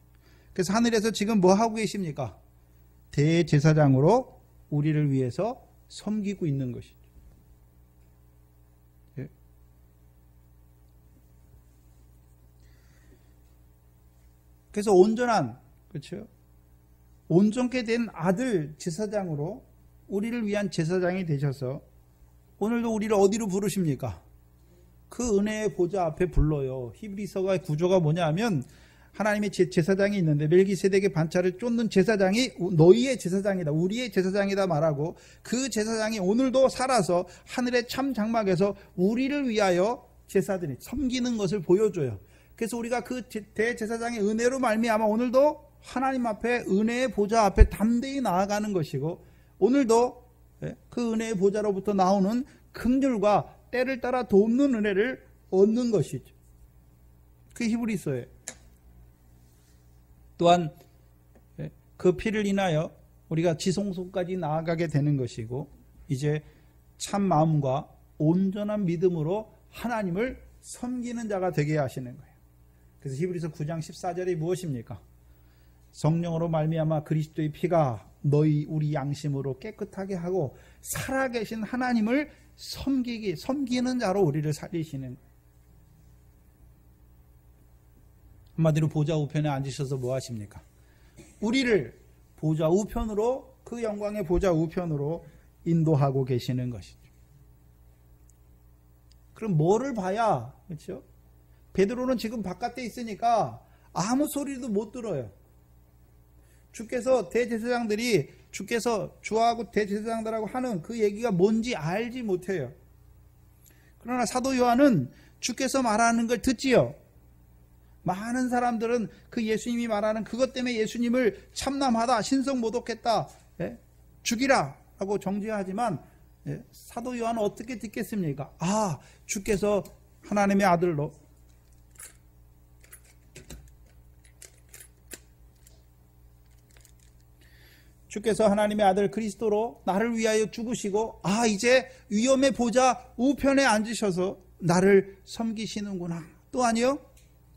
Speaker 1: 그래서 하늘에서 지금 뭐 하고 계십니까? 대제사장으로 우리를 위해서 섬기고 있는 것이죠. 예. 그래서 온전한, 그렇죠? 온전케 된 아들 제사장으로 우리를 위한 제사장이 되셔서 오늘도 우리를 어디로 부르십니까? 그 은혜의 보좌 앞에 불러요. 히브리서가 구조가 뭐냐면 하나님의 제사장이 있는데 멜기세덱의 반차를 쫓는 제사장이 너희의 제사장이다, 우리의 제사장이다 말하고 그 제사장이 오늘도 살아서 하늘의 참 장막에서 우리를 위하여 제사들이 섬기는 것을 보여줘요. 그래서 우리가 그 대제사장의 은혜로 말미암아 오늘도 하나님 앞에 은혜의 보좌 앞에 담대히 나아가는 것이고 오늘도 그 은혜의 보좌로부터 나오는 긍휼과 때를 따라 돕는 은혜를 얻는 것이죠. 그 히브리서에 또한 그 피를 인하여 우리가 지성소까지 나아가게 되는 것이고 이제 참 마음과 온전한 믿음으로 하나님을 섬기는 자가 되게 하시는 거예요. 그래서 히브리서 9장 14절이 무엇입니까? 성령으로 말미암아 그리스도의 피가 너희 우리 양심으로 깨끗하게 하고 살아계신 하나님을 섬기는 자로 우리를 살리시는 거예요. 한마디로 보좌 우편에 앉으셔서 뭐 하십니까? 우리를 보좌 우편으로, 그 영광의 보좌 우편으로 인도하고 계시는 것이죠. 그럼 뭐를 봐야, 그렇죠? 베드로는 지금 바깥에 있으니까 아무 소리도 못 들어요. 주께서 대제사장들이 주께서 주하고 대제사장들하고 하는 그 얘기가 뭔지 알지 못해요. 그러나 사도 요한은 주께서 말하는 걸 듣지요. 많은 사람들은 그 예수님이 말하는 그것 때문에 예수님을 참남하다, 신성모독했다, 죽이라 하고 정죄하지만 사도 요한은 어떻게 듣겠습니까? 아, 주께서 하나님의 아들로 주께서 하나님의 아들 그리스도로 나를 위하여 죽으시고 아, 이제 위엄의 보좌 우편에 앉으셔서 나를 섬기시는구나. 또 아니요,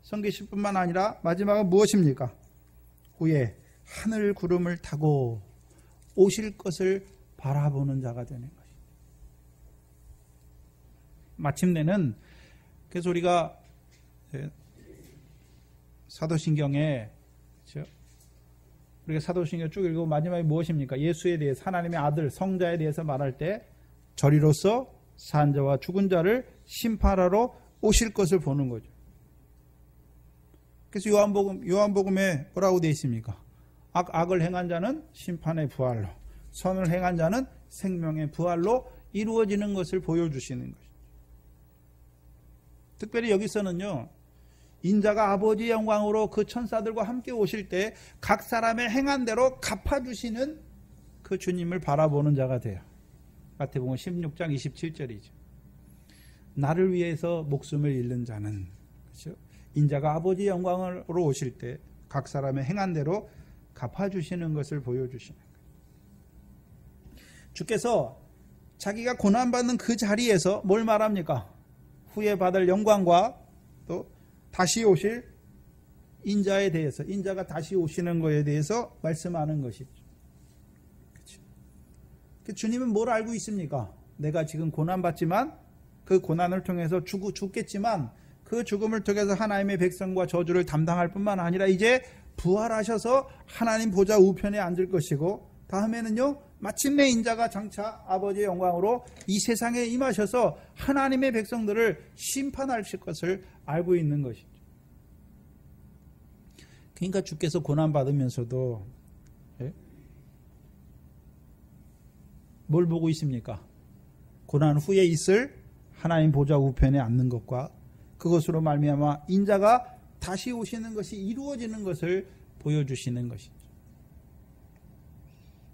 Speaker 1: 섬기실 뿐만 아니라 마지막은 무엇입니까? 후에 하늘 구름을 타고 오실 것을 바라보는 자가 되는 것입니다. 마침내는 그래서 우리가 사도신경에, 그렇죠? 우리가 사도신경 쭉 읽고 마지막에 무엇입니까? 예수에 대해서, 하나님의 아들 성자에 대해서 말할 때 저리로서 산 자와 죽은 자를 심판하러 오실 것을 보는 거죠. 그래서 요한복음에 뭐라고 되어 있습니까? 악을 행한 자는 심판의 부활로, 선을 행한 자는 생명의 부활로 이루어지는 것을 보여주시는 것이죠. 특별히 여기서는요, 인자가 아버지의 영광으로 그 천사들과 함께 오실 때 각 사람의 행한 대로 갚아주시는 그 주님을 바라보는 자가 돼요. 마태복음 16장 27절이죠. 나를 위해서 목숨을 잃는 자는, 그렇죠? 인자가 아버지의 영광으로 오실 때 각 사람의 행한 대로 갚아주시는 것을 보여주시는 거예요. 주께서 자기가 고난받는 그 자리에서 뭘 말합니까? 후에 받을 영광과 또 다시 오실 인자에 대해서, 인자가 다시 오시는 것에 대해서 말씀하는 것이죠. 그렇죠? 주님은 뭘 알고 있습니까? 내가 지금 고난받지만 그 고난을 통해서 죽겠지만 그 죽음을 통해서 하나님의 백성과 저주를 담당할 뿐만 아니라 이제 부활하셔서 하나님 보좌 우편에 앉을 것이고 다음에는요 마침내 인자가 장차 아버지의 영광으로 이 세상에 임하셔서 하나님의 백성들을 심판하실 것을 알고 있는 것이죠. 그러니까 주께서 고난받으면서도 뭘 보고 있습니까? 고난 후에 있을 하나님 보좌 우편에 앉는 것과 그것으로 말미암아 인자가 다시 오시는 것이 이루어지는 것을 보여주시는 것이죠.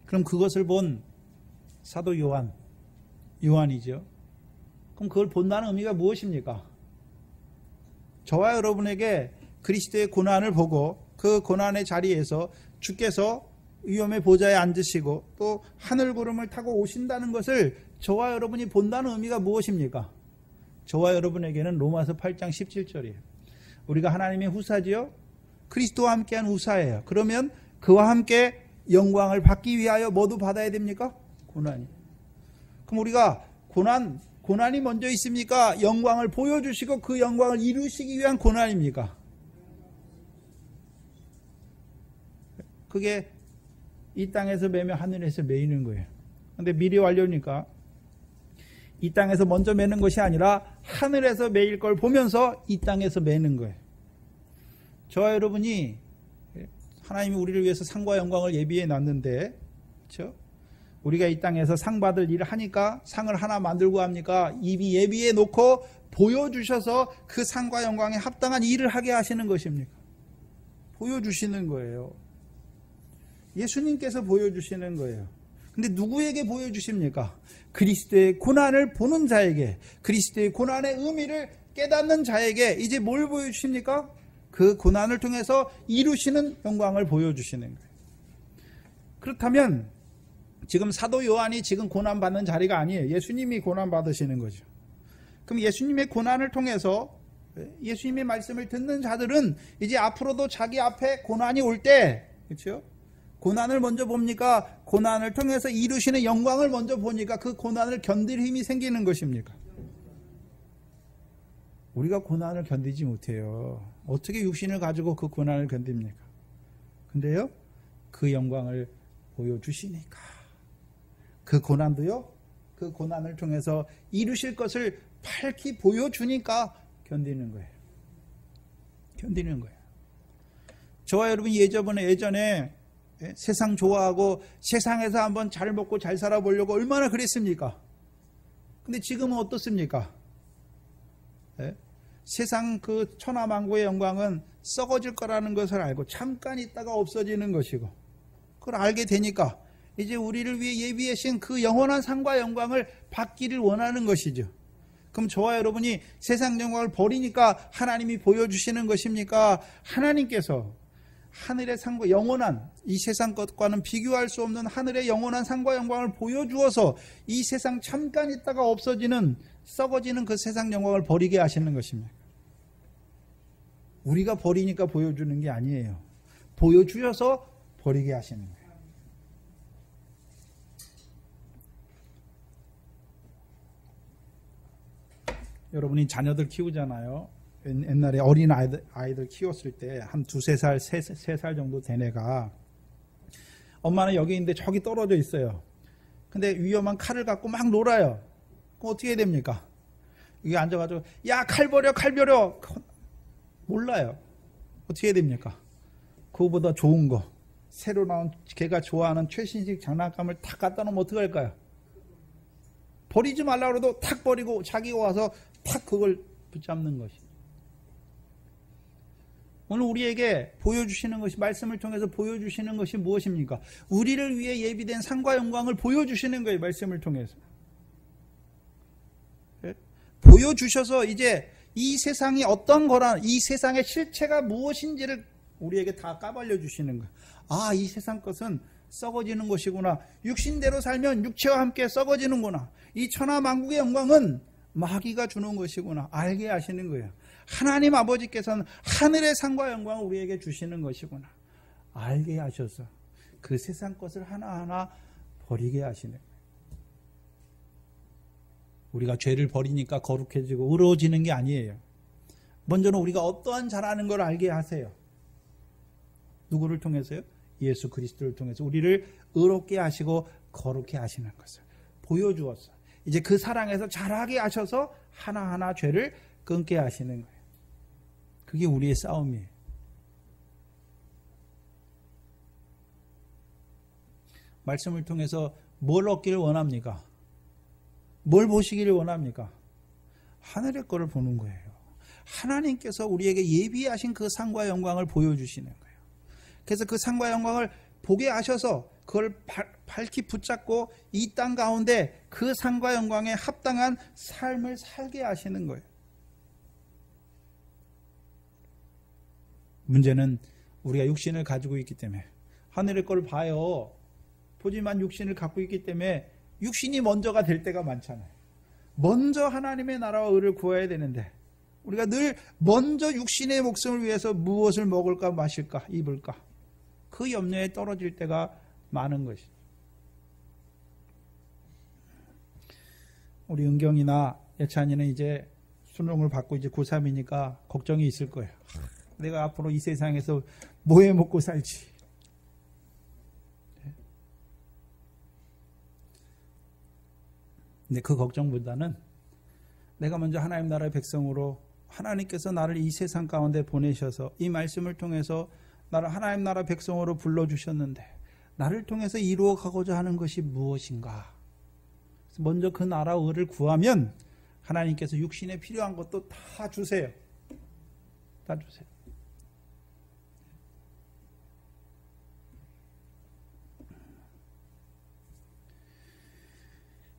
Speaker 1: 그럼 그것을 본 사도 요한이죠. 그럼 그걸 본다는 의미가 무엇입니까? 저와 여러분에게 그리스도의 고난을 보고 그 고난의 자리에서 주께서 위엄의 보좌에 앉으시고 또 하늘 구름을 타고 오신다는 것을 저와 여러분이 본다는 의미가 무엇입니까? 저와 여러분에게는 로마서 8장 17절이에요. 우리가 하나님의 후사지요? 그리스도와 함께한 후사예요. 그러면 그와 함께 영광을 받기 위하여 뭐도 받아야 됩니까? 고난이. 그럼 우리가 고난이 먼저 있습니까? 영광을 보여주시고 그 영광을 이루시기 위한 고난입니까? 그게 이 땅에서 매며 하늘에서 매이는 거예요. 그런데 미리 완료니까 이 땅에서 먼저 매는 것이 아니라 하늘에서 매일 걸 보면서 이 땅에서 매는 거예요. 저와 여러분이 하나님이 우리를 위해서 상과 영광을 예비해 놨는데, 그렇죠? 우리가 이 땅에서 상 받을 일을 하니까 상을 하나 만들고 합니까? 이미 예비해 놓고 보여주셔서 그 상과 영광에 합당한 일을 하게 하시는 것입니까? 보여주시는 거예요. 예수님께서 보여주시는 거예요. 근데 누구에게 보여주십니까? 그리스도의 고난을 보는 자에게, 그리스도의 고난의 의미를 깨닫는 자에게 이제 뭘 보여주십니까? 그 고난을 통해서 이루시는 영광을 보여주시는 거예요. 그렇다면 지금 사도 요한이 지금 고난받는 자리가 아니에요. 예수님이 고난받으시는 거죠. 그럼 예수님의 고난을 통해서 예수님의 말씀을 듣는 자들은 이제 앞으로도 자기 앞에 고난이 올 때, 그렇죠? 고난을 먼저 봅니까? 고난을 통해서 이루시는 영광을 먼저 보니까 그 고난을 견딜 힘이 생기는 것입니까? 우리가 고난을 견디지 못해요. 어떻게 육신을 가지고 그 고난을 견딥니까? 근데요, 그 영광을 보여주시니까. 그 고난도요, 그 고난을 통해서 이루실 것을 밝히 보여주니까 견디는 거예요. 견디는 거예요. 저와 여러분이 예전에 세상 좋아하고 세상에서 한번 잘 먹고 잘 살아보려고 얼마나 그랬습니까? 근데 지금은 어떻습니까? 세상 그 천하만고의 영광은 썩어질 거라는 것을 알고 잠깐 있다가 없어지는 것이고, 그걸 알게 되니까 이제 우리를 위해 예비하신 그 영원한 상과 영광을 받기를 원하는 것이죠. 그럼 저와 여러분이 세상 영광을 버리니까 하나님이 보여주시는 것입니까? 하나님께서 하늘의 상과 영원한 이 세상 것과는 비교할 수 없는 하늘의 영원한 상과 영광을 보여주어서 이 세상 잠깐 있다가 없어지는 썩어지는 그 세상 영광을 버리게 하시는 것입니다. 우리가 버리니까 보여주는 게 아니에요. 보여주셔서 버리게 하시는 거예요. 여러분이 자녀들 키우잖아요. 옛날에 어린 아이들 키웠을 때 한 2-3살, 3살 정도 된 애가 엄마는 여기 있는데 저기 떨어져 있어요. 근데 위험한 칼을 갖고 막 놀아요. 그럼 어떻게 해야 됩니까? 여기 앉아가지고 야, 칼 버려, 칼 버려. 몰라요. 어떻게 해야 됩니까? 그거보다 좋은 거, 새로 나온 걔가 좋아하는 최신식 장난감을 탁 갖다 놓으면 어떻게 할까요? 버리지 말라고 해도 탁 버리고 자기가 와서 탁 그걸 붙잡는 것이. 오늘 우리에게 보여주시는 것이, 말씀을 통해서 보여주시는 것이 무엇입니까? 우리를 위해 예비된 상과 영광을 보여주시는 거예요. 말씀을 통해서. 보여주셔서 이제 이 세상이 어떤 거라, 이 세상의 실체가 무엇인지를 우리에게 다 까발려 주시는 거예요. 아, 이 세상 것은 썩어지는 것이구나. 육신대로 살면 육체와 함께 썩어지는구나. 이 천하만국의 영광은 마귀가 주는 것이구나. 알게 하시는 거예요. 하나님 아버지께서는 하늘의 상과 영광을 우리에게 주시는 것이구나. 알게 하셔서 그 세상 것을 하나하나 버리게 하시는 거예요. 우리가 죄를 버리니까 거룩해지고 의로워지는 게 아니에요. 먼저는 우리가 어떠한 잘하는 걸 알게 하세요. 누구를 통해서요? 예수 그리스도를 통해서 우리를 의롭게 하시고 거룩해 하시는 것을 보여주었어요. 이제 그 사랑에서 잘하게 하셔서 하나하나 죄를 끊게 하시는 거예요. 그게 우리의 싸움이에요. 말씀을 통해서 뭘 얻기를 원합니까? 뭘 보시기를 원합니까? 하늘의 거를 보는 거예요. 하나님께서 우리에게 예비하신 그 상과 영광을 보여주시는 거예요. 그래서 그 상과 영광을 보게 하셔서 그걸 밝히 붙잡고 이 땅 가운데 그 상과 영광에 합당한 삶을 살게 하시는 거예요. 문제는 우리가 육신을 가지고 있기 때문에 하늘의 걸 봐요. 보지만 육신을 갖고 있기 때문에 육신이 먼저가 될 때가 많잖아요. 먼저 하나님의 나라와 의를 구해야 되는데 우리가 늘 먼저 육신의 목숨을 위해서 무엇을 먹을까 마실까 입을까 그 염려에 떨어질 때가 많은 것이죠. 우리 은경이나 예찬이는 이제 수능을 받고 이제 고3이니까 걱정이 있을 거예요. 내가 앞으로 이 세상에서 뭐 해 먹고 살지. 근데 그 걱정보다는 내가 먼저 하나님 나라의 백성으로 하나님께서 나를 이 세상 가운데 보내셔서 이 말씀을 통해서 나를 하나님 나라 백성으로 불러주셨는데 나를 통해서 이루어가고자 하는 것이 무엇인가. 먼저 그 나라 의를 구하면 하나님께서 육신에 필요한 것도 다 주세요. 다 주세요.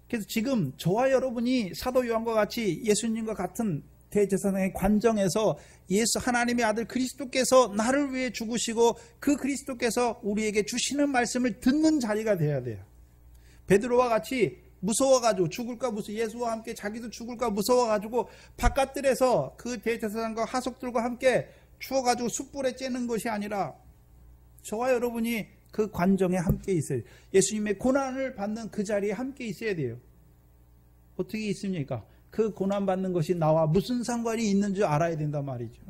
Speaker 1: 그래서 지금 저와 여러분이 사도 요한과 같이 예수님과 같은 대제사장의 관정에서 예수 하나님의 아들 그리스도께서 나를 위해 죽으시고 그 그리스도께서 우리에게 주시는 말씀을 듣는 자리가 돼야 돼요. 베드로와 같이 무서워가지고 죽을까 무서워 예수와 함께 자기도 죽을까 무서워가지고 바깥들에서 그 대제사장과 하속들과 함께 추워가지고 숯불에 쬐는 것이 아니라 저와 여러분이 그 관정에 함께 있어요. 예수님의 고난을 받는 그 자리에 함께 있어야 돼요. 어떻게 있습니까? 그 고난받는 것이 나와 무슨 상관이 있는 줄 알아야 된단 말이죠.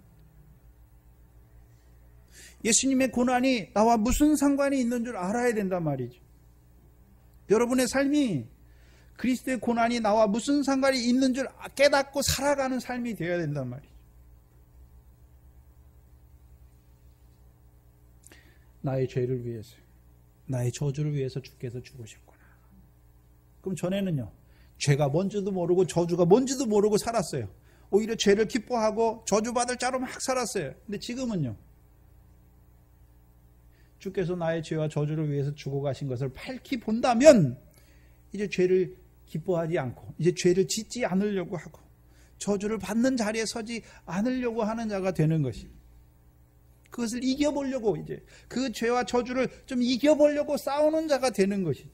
Speaker 1: 예수님의 고난이 나와 무슨 상관이 있는 줄 알아야 된단 말이죠. 여러분의 삶이 그리스도의 고난이 나와 무슨 상관이 있는 줄 깨닫고 살아가는 삶이 되어야 된단 말이죠. 나의 죄를 위해서, 나의 저주를 위해서 주께서 죽으셨구나. 그럼 전에는요, 죄가 뭔지도 모르고 저주가 뭔지도 모르고 살았어요. 오히려 죄를 기뻐하고 저주받을 자로 막 살았어요. 근데 지금은요, 주께서 나의 죄와 저주를 위해서 죽어가신 것을 밝히 본다면 이제 죄를 기뻐하지 않고 이제 죄를 짓지 않으려고 하고 저주를 받는 자리에 서지 않으려고 하는 자가 되는 것입니다. 그것을 이겨보려고 이제 그 죄와 저주를 좀 이겨보려고 싸우는 자가 되는 것이죠.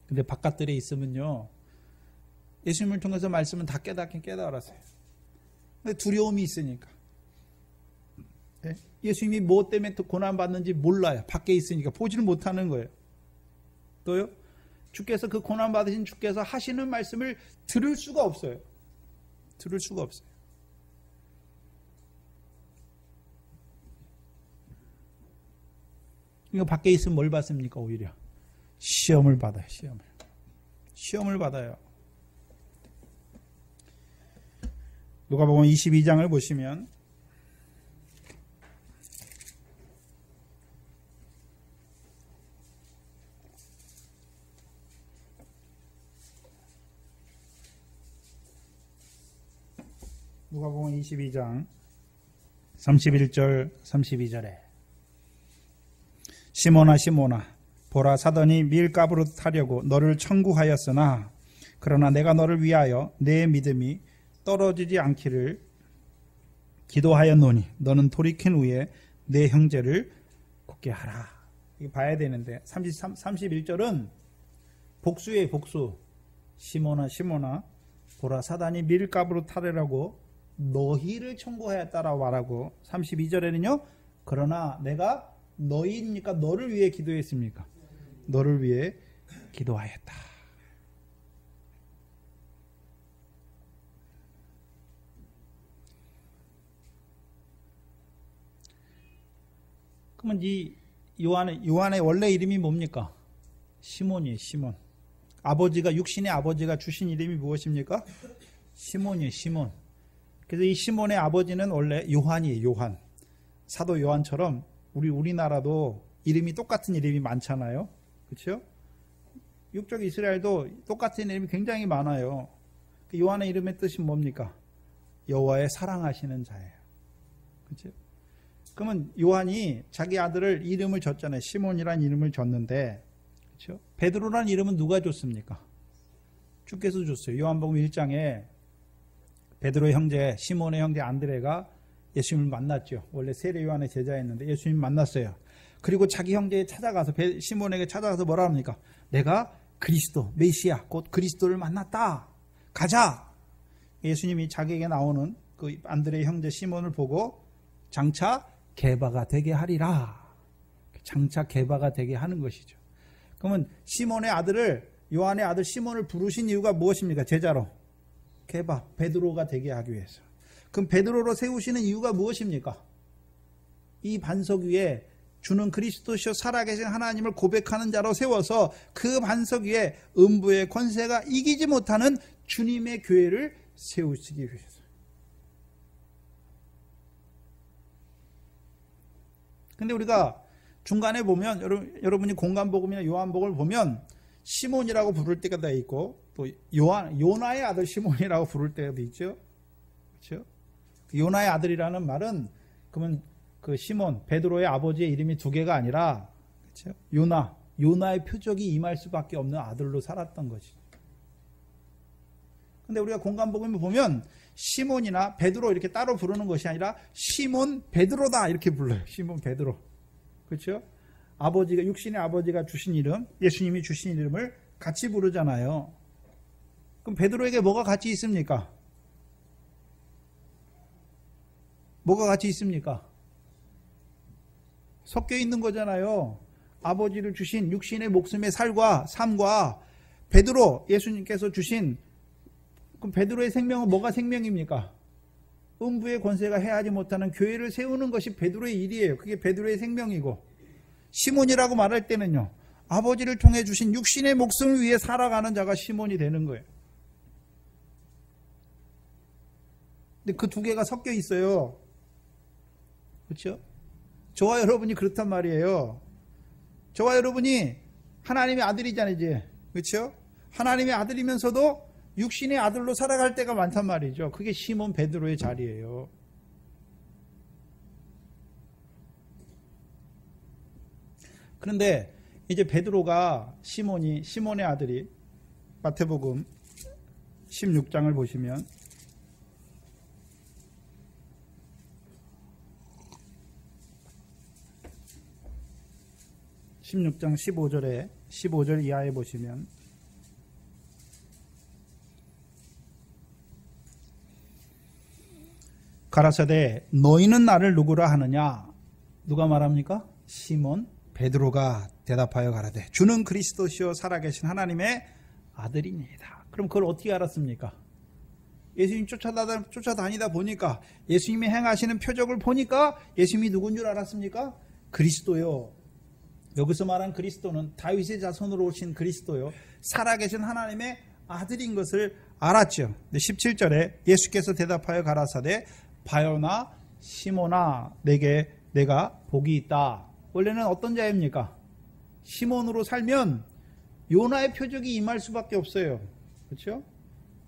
Speaker 1: 근데 바깥들에 있으면요, 예수님을 통해서 말씀은 다 깨닫긴 깨달았어요. 근데 두려움이 있으니까. 예수님이 뭐 때문에 또 고난받는지 몰라요. 밖에 있으니까 보지를 못하는 거예요. 또요, 주께서 그 고난받으신 주께서 하시는 말씀을 들을 수가 없어요. 들을 수가 없어요. 이거 밖에 있으면 뭘 받습니까? 오히려 시험을 받아요. 시험을 받아요. 누가복음 22장을 보시면 누가복음 22장 31절 32절에 시몬아 시몬아 보라 사단이 밀가부로 타려고 너를 청구하였으나 그러나 내가 너를 위하여 내 믿음이 떨어지지 않기를 기도하였노니 너는 돌이킨 후에 내 형제를 굳게 하라. 이거 봐야 되는데 31절은 복수예요. 복수. 시몬아 시몬아 보라 사단이 밀가부로 타려고 너희를 청구하였다라고 말하고 32절에는요 그러나 내가 너희입니까? 너를 위해 기도했습니까? 너를 위해 기도하였다. 그러면 이 요한의 원래 이름이 뭡니까? 시몬이에요. 시몬. 아버지가 육신의 아버지가 주신 이름이 무엇입니까? 시몬이에요. 시몬. 그래서 이 시몬의 아버지는 원래 요한이에요. 요한. 사도 요한처럼 우리나라도 이름이 똑같은 이름이 많잖아요. 그렇죠? 육적 이스라엘도 똑같은 이름이 굉장히 많아요. 그 요한의 이름의 뜻이 뭡니까? 여호와의 사랑하시는 자예요. 그렇죠? 그러면 요한이 자기 아들을 이름을 줬잖아요. 시몬이라는 이름을 줬는데, 그렇죠? 베드로라는 이름은 누가 줬습니까? 주께서 줬어요. 요한복음 1장에 베드로의 형제, 시몬의 형제 안드레가 예수님을 만났죠. 원래 세례 요한의 제자였는데 예수님 만났어요. 그리고 자기 형제에 찾아가서 시몬에게 찾아가서 뭐라 합니까? 내가 그리스도, 메시아, 곧 그리스도를 만났다. 가자. 예수님이 자기에게 나오는 그 안드레의 형제 시몬을 보고 장차 게바가 되게 하리라. 장차 게바가 되게 하는 것이죠. 그러면 시몬의 아들을, 요한의 아들 시몬을 부르신 이유가 무엇입니까? 제자로. 게바, 베드로가 되게 하기 위해서. 그럼 베드로로 세우시는 이유가 무엇입니까? 이 반석 위에 주는 그리스도시요 살아계신 하나님을 고백하는 자로 세워서 그 반석 위에 음부의 권세가 이기지 못하는 주님의 교회를 세우시기 위해서. 근데 우리가 중간에 보면 여러분이 공간복음이나 요한복음을 보면 시몬이라고 부를 때가 다 있고 또 요나의 아들 시몬이라고 부를 때도 있죠. 그렇죠? 요나의 아들이라는 말은 그러면 그 시몬 베드로의 아버지의 이름이 두 개가 아니라 그렇죠? 요나의 표적이 임할 수밖에 없는 아들로 살았던 거지. 근데 우리가 공간복음을 보면 시몬이나 베드로 이렇게 따로 부르는 것이 아니라 시몬 베드로다 이렇게 불러요. 시몬 베드로. 그렇죠? 아버지가 육신의 아버지가 주신 이름, 예수님이 주신 이름을 같이 부르잖아요. 그럼 베드로에게 뭐가 같이 있습니까? 뭐가 같이 있습니까? 섞여 있는 거잖아요. 아버지를 주신 육신의 목숨의 삶과 베드로 예수님께서 주신 그럼 베드로의 생명은 뭐가 생명입니까? 음부의 권세가 해하지 못하는 교회를 세우는 것이 베드로의 일이에요. 그게 베드로의 생명이고 시몬이라고 말할 때는요. 아버지를 통해 주신 육신의 목숨을 위해 살아가는 자가 시몬이 되는 거예요. 근데 그 두 개가 섞여 있어요. 그렇죠? 저와 여러분이 그렇단 말이에요. 저와 여러분이 하나님의 아들이잖아요, 이제. 그렇죠? 하나님의 아들이면서도 육신의 아들로 살아갈 때가 많단 말이죠. 그게 시몬 베드로의 자리예요. 그런데 이제 베드로가 시몬의 아들이 마태복음 16장을 보시면 16장 15절 이하에 보시면 가라사대 너희는 나를 누구라 하느냐? 누가 말합니까? 시몬 베드로가 대답하여 가라되 주는 그리스도시요 살아계신 하나님의 아들이니이다. 그럼 그걸 어떻게 알았습니까? 예수님 쫓아다니다 보니까 예수님이 행하시는 표적을 보니까 예수님이 누군 줄 알았습니까? 그리스도요. 여기서 말한 그리스도는 다윗의 자손으로 오신 그리스도요. 살아계신 하나님의 아들인 것을 알았죠. 17절에 예수께서 대답하여 가라사대 바요나 시몬아 내게 내가 복이 있다. 원래는 어떤 자입니까? 시몬으로 살면 요나의 표적이 임할 수밖에 없어요. 그렇죠?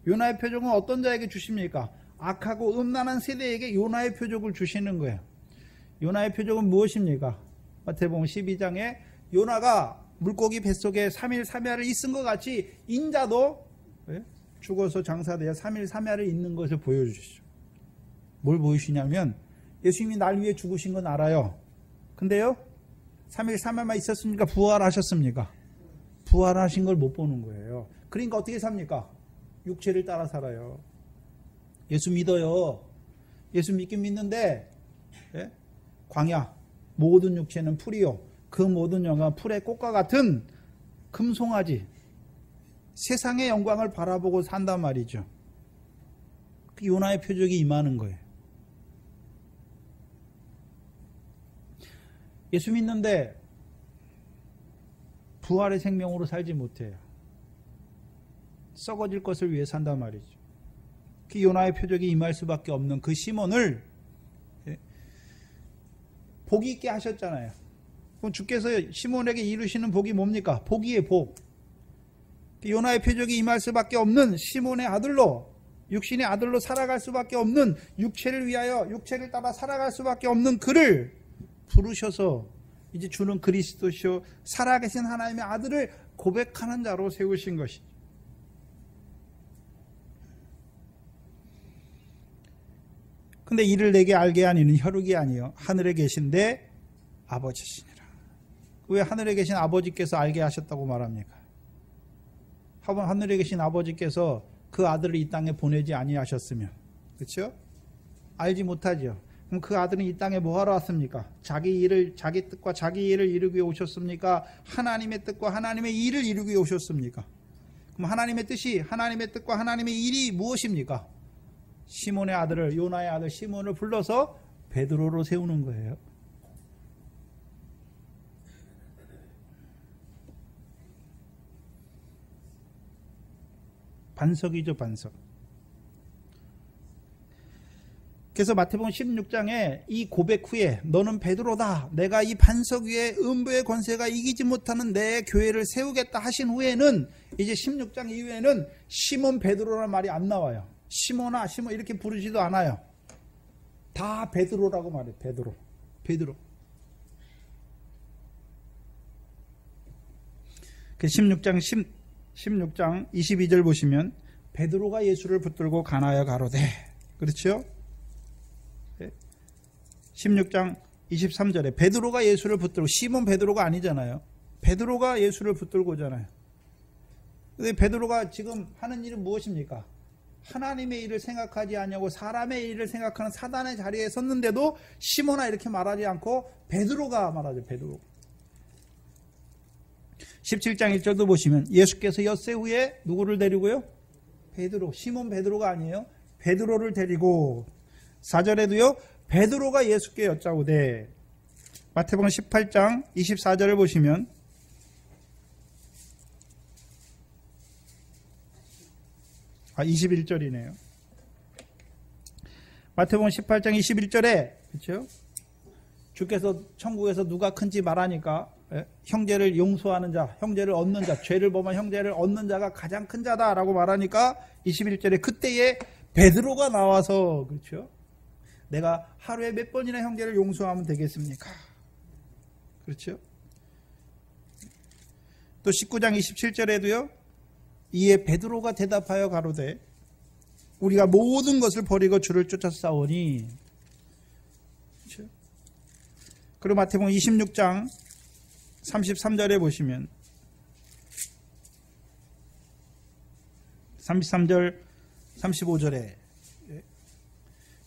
Speaker 1: 요나의 표적은 어떤 자에게 주십니까? 악하고 음란한 세대에게 요나의 표적을 주시는 거예요. 요나의 표적은 무엇입니까? 마태복음 12장에 요나가 물고기 뱃속에 3일 3야를 있은 것 같이 인자도 죽어서 장사되어 3일 3야를 있는 것을 보여주시죠. 뭘 보여주시냐면 예수님이 날 위해 죽으신 건 알아요. 근데요 3일 3야만 있었습니까? 부활하셨습니까? 부활하신 걸 못 보는 거예요. 그러니까 어떻게 삽니까? 육체를 따라 살아요. 예수 믿어요. 예수 믿긴 믿는데 광야 모든 육체는 풀이요 그 모든 영광은 풀의 꽃과 같은 금송아지, 세상의 영광을 바라보고 산단 말이죠. 그 요나의 표적이 임하는 거예요. 예수 믿는데 부활의 생명으로 살지 못해요. 썩어질 것을 위해 산단 말이죠. 그 요나의 표적이 임할 수밖에 없는 그 시몬을 복이 있게 하셨잖아요. 그럼 주께서 시몬에게 이루시는 복이 뭡니까? 복이에요, 복. 그 요나의 표적이 임할 수밖에 없는 시몬의 아들로, 육신의 아들로 살아갈 수밖에 없는, 육체를 위하여 육체를 따라 살아갈 수밖에 없는 그를 부르셔서 이제 주는 그리스도시요 살아계신 하나님의 아들을 고백하는 자로 세우신 것이죠. 근데 이를 내게 알게 한 이는 혈육이 아니요 하늘에 계신데 아버지시니라. 왜 하늘에 계신 아버지께서 알게 하셨다고 말합니까? 하늘에 계신 아버지께서 그 아들을 이 땅에 보내지 아니하셨으면, 그렇죠? 알지 못하죠. 그럼 그 아들은 이 땅에 뭐하러 왔습니까? 자기 뜻과 자기 일을 이루기 위해 오셨습니까? 하나님의 뜻과 하나님의 일을 이루기 위해 오셨습니까? 그럼 하나님의 뜻이, 하나님의 뜻과 하나님의 일이 무엇입니까? 시몬의 아들을, 요나의 아들 시몬을 불러서 베드로로 세우는 거예요. 반석이죠, 반석. 그래서 마태복음 16장에 이 고백 후에 너는 베드로다, 내가 이 반석 위에 음부의 권세가 이기지 못하는 내 교회를 세우겠다 하신 후에는, 이제 16장 이후에는 시몬 베드로라는 말이 안 나와요. 시몬아 시몬 이렇게 부르지도 않아요. 다 베드로라고 말해요. 베드로. 그 16장 22절 보시면 베드로가 예수를 붙들고 가나여 가로되, 그렇죠? 16장 23절에 베드로가 예수를 붙들고, 시몬 베드로가 아니잖아요. 베드로가 예수를 붙들고 오잖아요. 근데 베드로가 지금 하는 일은 무엇입니까? 하나님의 일을 생각하지 않냐고 사람의 일을 생각하는 사단의 자리에 섰는데도 시몬아 이렇게 말하지 않고 베드로가 말하죠. 베드로. 17장 1절도 보시면 예수께서 엿새 후에 누구를 데리고요? 베드로. 시몬 베드로가 아니에요. 베드로를 데리고, 4절에도요 베드로가 예수께 여짜오되, 마태복음 18장 24절을 보시면 아 21절이네요. 마태복음 18장 21절에, 그렇죠? 주께서 천국에서 누가 큰지 말하니까 형제를 용서하는 자, 형제를 얻는 자, 죄를 범한 형제를 얻는 자가 가장 큰 자다라고 말하니까 21절에 그때에 베드로가 나와서, 그렇죠? 내가 하루에 몇 번이나 형제를 용서하면 되겠습니까? 그렇죠? 또 19장 27절에도요. 이에 베드로가 대답하여 가로되 우리가 모든 것을 버리고 주를 쫓아 싸우니. 그렇죠? 그리고 마태복음 26장 33절에 보시면 33절 35절에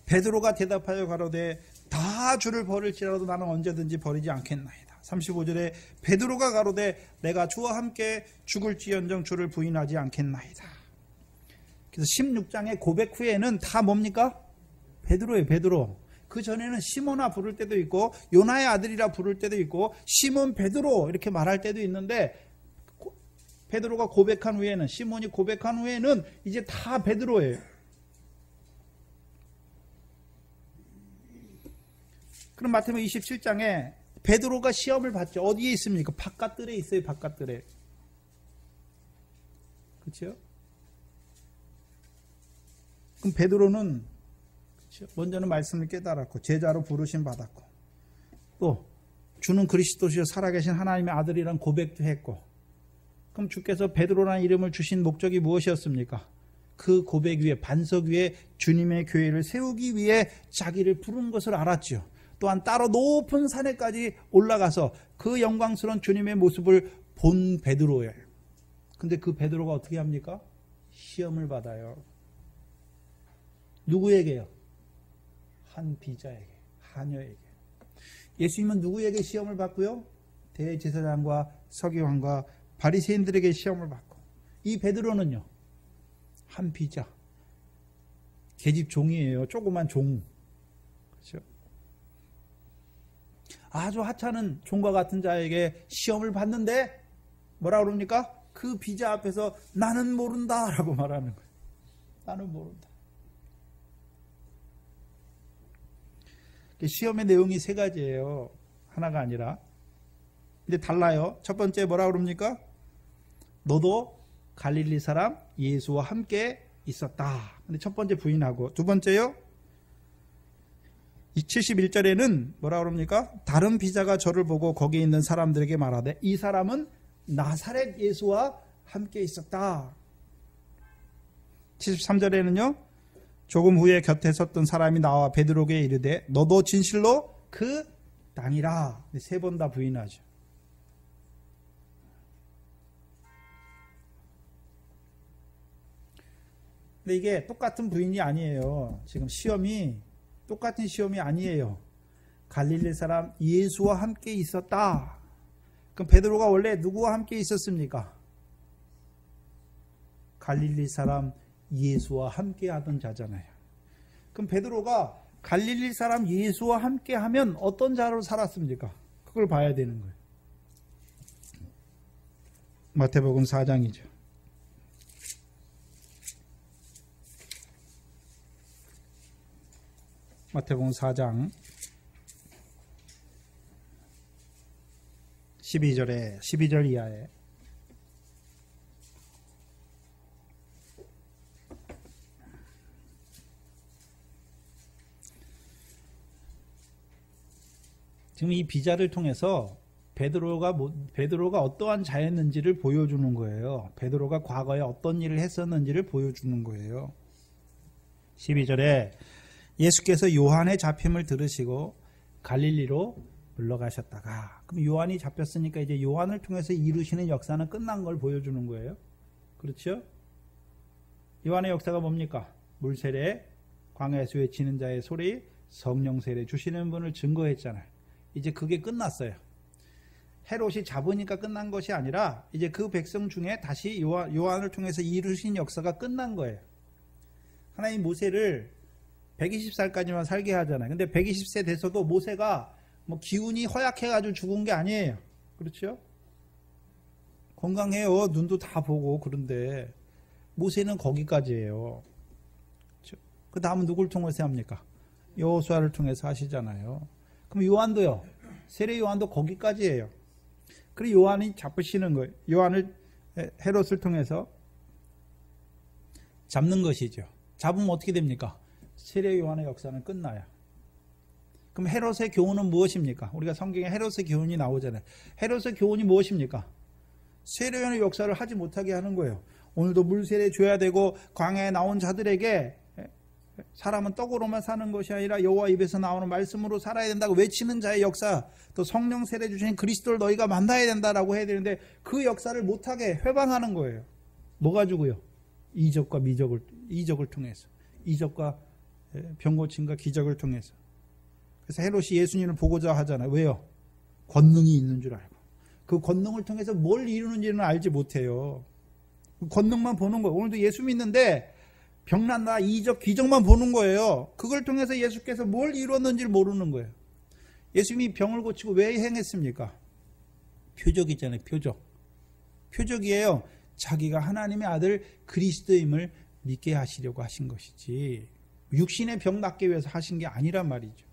Speaker 1: 베드로가 대답하여 가로되 다 주를 버릴지라도 나는 언제든지 버리지 않겠나이다. 35절에 베드로가 가로되 내가 주와 함께 죽을지언정 주를 부인하지 않겠나이다. 그래서 16장의 고백 후에는 다 뭡니까? 베드로예요. 베드로. 그 전에는 시몬아 부를 때도 있고 요나의 아들이라 부를 때도 있고 시몬 베드로 이렇게 말할 때도 있는데, 베드로가 고백한 후에는, 시몬이 고백한 후에는 이제 다 베드로예요. 그럼 마태복음 27장에 베드로가 시험을 받죠. 어디에 있습니까? 바깥들에 있어요. 바깥들에. 그렇죠? 그럼 베드로는, 그렇죠? 먼저는 말씀을 깨달았고 제자로 부르심 받았고 또 주는 그리스도시요 살아계신 하나님의 아들이란 고백도 했고, 그럼 주께서 베드로라는 이름을 주신 목적이 무엇이었습니까? 그 고백 위에, 반석 위에 주님의 교회를 세우기 위해 자기를 부른 것을 알았죠. 또한 따로 높은 산에까지 올라가서 그 영광스러운 주님의 모습을 본 베드로예요. 근데 그 베드로가 어떻게 합니까? 시험을 받아요. 누구에게요? 한 비자에게, 하녀에게. 예수님은 누구에게 시험을 받고요? 대제사장과 서기관과 바리새인들에게 시험을 받고, 이 베드로는요, 한 비자, 계집 종이에요. 조그만 종. 그렇죠? 아주 하찮은 종과 같은 자에게 시험을 받는데 뭐라 그럽니까? 그 비자 앞에서 나는 모른다 라고 말하는 거예요. 나는 모른다. 시험의 내용이 세 가지예요. 하나가 아니라. 근데 달라요. 첫 번째 뭐라 그럽니까? 너도 갈릴리 사람 예수와 함께 있었다. 근데 첫 번째 부인하고, 두 번째요, 71절에는 뭐라 그럽니까? 다른 비자가 저를 보고 거기 있는 사람들에게 말하되 이 사람은 나사렛 예수와 함께 있었다. 73절에는요, 조금 후에 곁에 섰던 사람이 나와 베드로에게 이르되 너도 진실로 그 땅이라. 세 번 다 부인하죠. 근데 이게 똑같은 부인이 아니에요. 지금 시험이 똑같은 시험이 아니에요. 갈릴리 사람 예수와 함께 있었다. 그럼 베드로가 원래 누구와 함께 있었습니까? 갈릴리 사람 예수와 함께 하던 자잖아요. 그럼 베드로가 갈릴리 사람 예수와 함께 하면 어떤 자로 살았습니까? 그걸 봐야 되는 거예요. 마태복음 4장이죠. 마태복음 4장 12절 이하에 지금 이 비자를 통해서 베드로가 어떠한 자였는지를 보여주는 거예요. 베드로가 과거에 어떤 일을 했었는지를 보여주는 거예요. 12절에 예수께서 요한의 잡힘을 들으시고 갈릴리로 물러가셨다가, 그럼 요한이 잡혔으니까 이제 요한을 통해서 이루시는 역사는 끝난 걸 보여주는 거예요. 그렇죠? 요한의 역사가 뭡니까? 물세례, 광야에서 외치는 자의 소리, 성령 세례 주시는 분을 증거했잖아요. 이제 그게 끝났어요. 헤롯이 잡으니까 끝난 것이 아니라 이제 그 백성 중에 다시 요한을 통해서 이루신 역사가 끝난 거예요. 하나님 모세를 120살까지만 살게 하잖아요. 근데 120세 돼서도 모세가 뭐 기운이 허약해가지고 죽은 게 아니에요. 그렇죠? 건강해요. 눈도 다 보고. 그런데 모세는 거기까지예요. 그렇죠? 그 다음은 누굴 통해서 합니까? 여호수아를 통해서 하시잖아요. 그럼 요한도요. 세례 요한도 거기까지예요. 그리고 요한이 잡으시는 거예요. 요한을 헤롯을 통해서 잡는 것이죠. 잡으면 어떻게 됩니까? 세례 요한의 역사는 끝나요. 그럼 헤롯의 교훈은 무엇입니까? 우리가 성경에 헤롯의 교훈이 나오잖아요. 헤롯의 교훈이 무엇입니까? 세례 요한의 역사를 하지 못하게 하는 거예요. 오늘도 물세례 줘야 되고, 광야에 나온 자들에게 사람은 떡으로만 사는 것이 아니라 여호와 입에서 나오는 말씀으로 살아야 된다고 외치는 자의 역사, 또 성령 세례 주신 그리스도를 너희가 만나야 된다라고 해야 되는데 그 역사를 못하게 회방하는 거예요. 뭐 가지고요? 이적과 이적을 통해서, 이적과 병 고침과 기적을 통해서. 그래서 헤롯이 예수님을 보고자 하잖아요. 왜요? 권능이 있는 줄 알고. 그 권능을 통해서 뭘 이루는지는 알지 못해요. 그 권능만 보는 거예요. 오늘도 예수 믿는데 병난다, 이적, 기적만 보는 거예요. 그걸 통해서 예수께서 뭘 이루었는지를 모르는 거예요. 예수님이 병을 고치고 왜 행했습니까? 표적이잖아요. 표적이에요. 자기가 하나님의 아들 그리스도임을 믿게 하시려고 하신 것이지 육신의 병 낫기 위해서 하신 게 아니란 말이죠.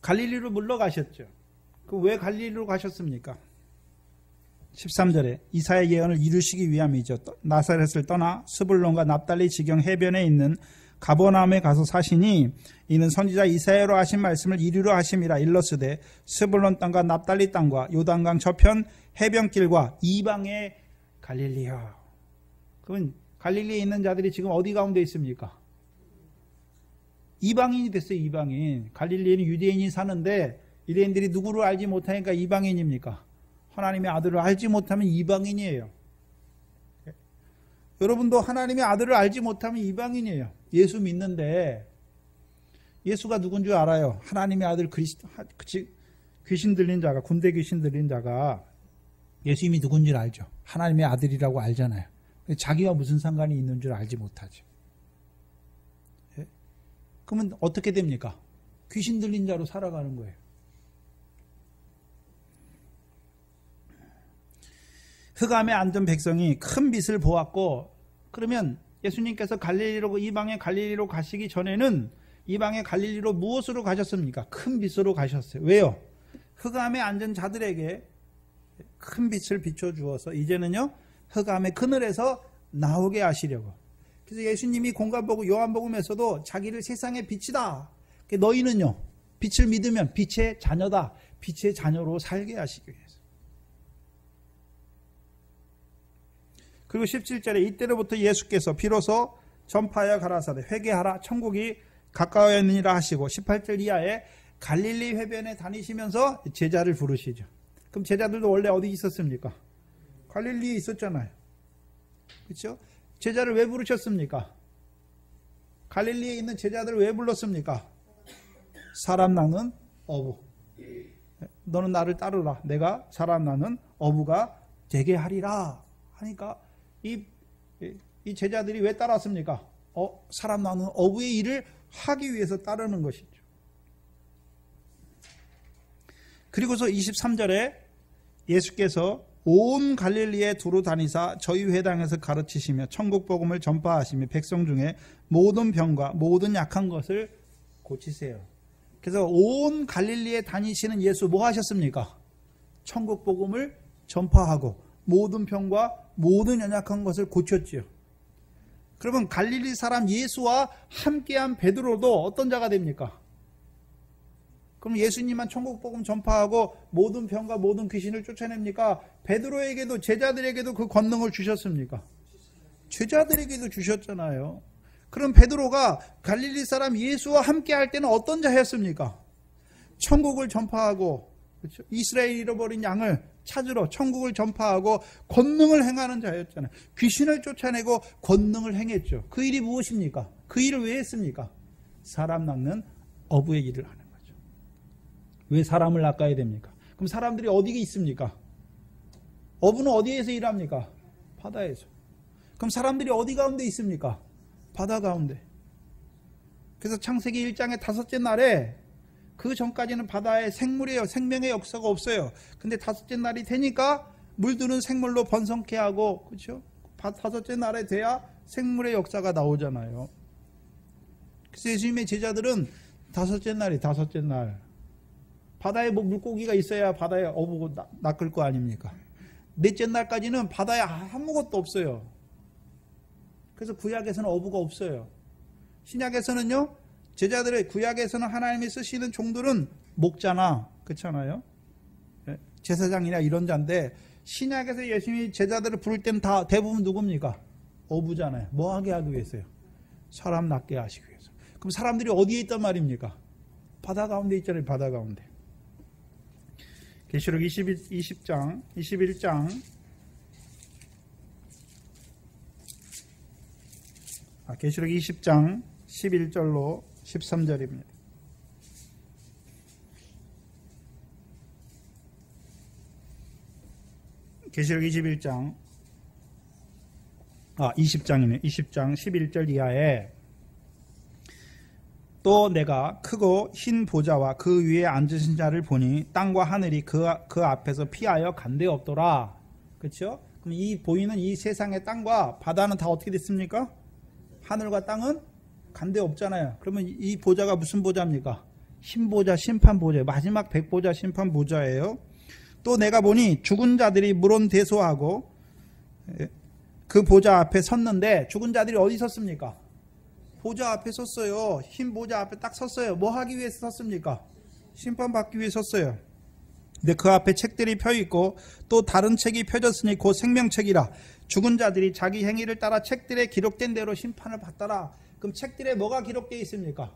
Speaker 1: 갈릴리로 물러가셨죠. 그 왜 갈릴리로 가셨습니까? 13절에 이사야 예언을 이루시기 위함이죠. 나사렛을 떠나 스불론과 납달리 지경 해변에 있는 가버나움에 가서 사시니 이는 선지자 이사야로 하신 말씀을 이루려 하심이라. 일러스되 스불론 땅과 납달리 땅과 요단강 저편 해변길과 이방의 갈릴리요. 그러면 갈릴리에 있는 자들이 지금 어디 가운데 있습니까? 이방인이 됐어요. 이방인. 갈릴리에는 유대인이 사는데 유대인들이 누구를 알지 못하니까 이방인입니까? 하나님의 아들을 알지 못하면 이방인이에요. 여러분도 하나님의 아들을 알지 못하면 이방인이에요. 예수 믿는데 예수가 누군 줄 알아요. 하나님의 아들 그리스도, 귀신 들린 자가, 군대 귀신 들린 자가 예수님이 누군지 알죠. 하나님의 아들이라고 알잖아요. 자기와 무슨 상관이 있는 줄 알지 못하죠. 예? 그러면 어떻게 됩니까? 귀신 들린 자로 살아가는 거예요. 흑암에 앉은 백성이 큰 빛을 보았고, 그러면 예수님께서 갈릴리로, 이방의 갈릴리로 가시기 전에는 이방의 갈릴리로 무엇으로 가셨습니까? 큰 빛으로 가셨어요. 왜요? 흑암에 앉은 자들에게 큰 빛을 비춰주어서 이제는요, 흑암의 그늘에서 나오게 하시려고. 그래서 예수님이 공관복음, 요한복음에서도 자기를 세상의 빛이다. 너희는요, 빛을 믿으면 빛의 자녀다. 빛의 자녀로 살게 하시기 위해서. 그리고 17절에 이때로부터 예수께서 비로소 전파하여 가라사대 회개하라 천국이 가까워있느니라 하시고, 18절 이하에 갈릴리 해변에 다니시면서 제자를 부르시죠. 그럼 제자들도 원래 어디 있었습니까? 갈릴리에 있었잖아요. 그렇죠? 제자를 왜 부르셨습니까? 갈릴리에 있는 제자들을 왜 불렀습니까? 사람 낳는 어부. 너는 나를 따르라. 내가 사람 낳는 어부가 되게 하리라. 하니까 이 제자들이 왜 따랐습니까? 사람 낳는 어부의 일을 하기 위해서 따르는 것이죠. 그리고서 23절에 예수께서 온 갈릴리에 두루 다니사 저희 회당에서 가르치시며 천국 복음을 전파하시며 백성 중에 모든 병과 모든 약한 것을 고치세요. 그래서 온 갈릴리에 다니시는 예수 뭐 하셨습니까? 천국 복음을 전파하고 모든 병과 모든 연약한 것을 고쳤지요. 그러면 갈릴리 사람 예수와 함께한 베드로도 어떤 자가 됩니까? 그럼 예수님만 천국 복음 전파하고 모든 병과 모든 귀신을 쫓아냅니까? 베드로에게도, 제자들에게도 그 권능을 주셨습니까? 제자들에게도 주셨잖아요. 그럼 베드로가 갈릴리 사람 예수와 함께 할 때는 어떤 자였습니까? 천국을 전파하고, 그렇죠? 이스라엘 잃어버린 양을 찾으러 천국을 전파하고 권능을 행하는 자였잖아요. 귀신을 쫓아내고 권능을 행했죠. 그 일이 무엇입니까? 그 일을 왜 했습니까? 사람 낚는 어부의 일을 하는 거죠. 왜 사람을 낚아야 됩니까? 그럼 사람들이 어디에 있습니까? 어부는 어디에서 일합니까? 바다에서. 그럼 사람들이 어디 가운데 있습니까? 바다 가운데. 그래서 창세기 1장의 5째 날에, 그 전까지는 바다에 생물이에요. 생명의 역사가 없어요. 근데 5째 날이 되니까 물들은 생물로 번성케 하고, 그렇죠? 5째 날에 돼야 생물의 역사가 나오잖아요. 그래서 예수님의 제자들은 5째 날이 5째 날. 바다에 뭐 물고기가 있어야 바다에 어부 낚을 거 아닙니까? 4째 날까지는 바다에 아무것도 없어요. 그래서 구약에서는 어부가 없어요. 신약에서는요, 제자들의, 구약에서는 하나님이 쓰시는 종들은 목자나, 그렇잖아요, 제사장이나 이런 자인데, 신약에서 예수님이 제자들을 부를 때는 다 대부분 누굽니까? 어부잖아요. 뭐 하게 하기 위해서요? 사람 낫게 하시기 위해서. 그럼 사람들이 어디에 있단 말입니까? 바다 가운데 있잖아요. 바다 가운데. 계시록 21장 계시록 20장 11절로 13절입니다. 계시록 20장 11절 이하에, 또 내가 크고 흰 보좌와 그 위에 앉으신 자를 보니 땅과 하늘이 그 앞에서 피하여 간데 없더라. 그렇죠? 그럼 이 보이는 이 세상의 땅과 바다는 다 어떻게 됐습니까? 하늘과 땅은 간데 없잖아요. 그러면 이 보좌가 무슨 보좌입니까? 흰 보좌, 심판 보좌, 마지막 백보좌 심판 보좌예요. 또 내가 보니 죽은 자들이 물론 대소하고 그 보좌 앞에 섰는데, 죽은 자들이 어디 섰습니까? 보좌 앞에 섰어요. 흰 보좌 앞에 딱 섰어요. 뭐 하기 위해서 섰습니까? 심판받기 위해 섰어요. 근데 그 앞에 책들이 펴있고 또 다른 책이 펴졌으니 곧 생명책이라. 죽은 자들이 자기 행위를 따라 책들에 기록된 대로 심판을 받더라. 그럼 책들에 뭐가 기록되어 있습니까?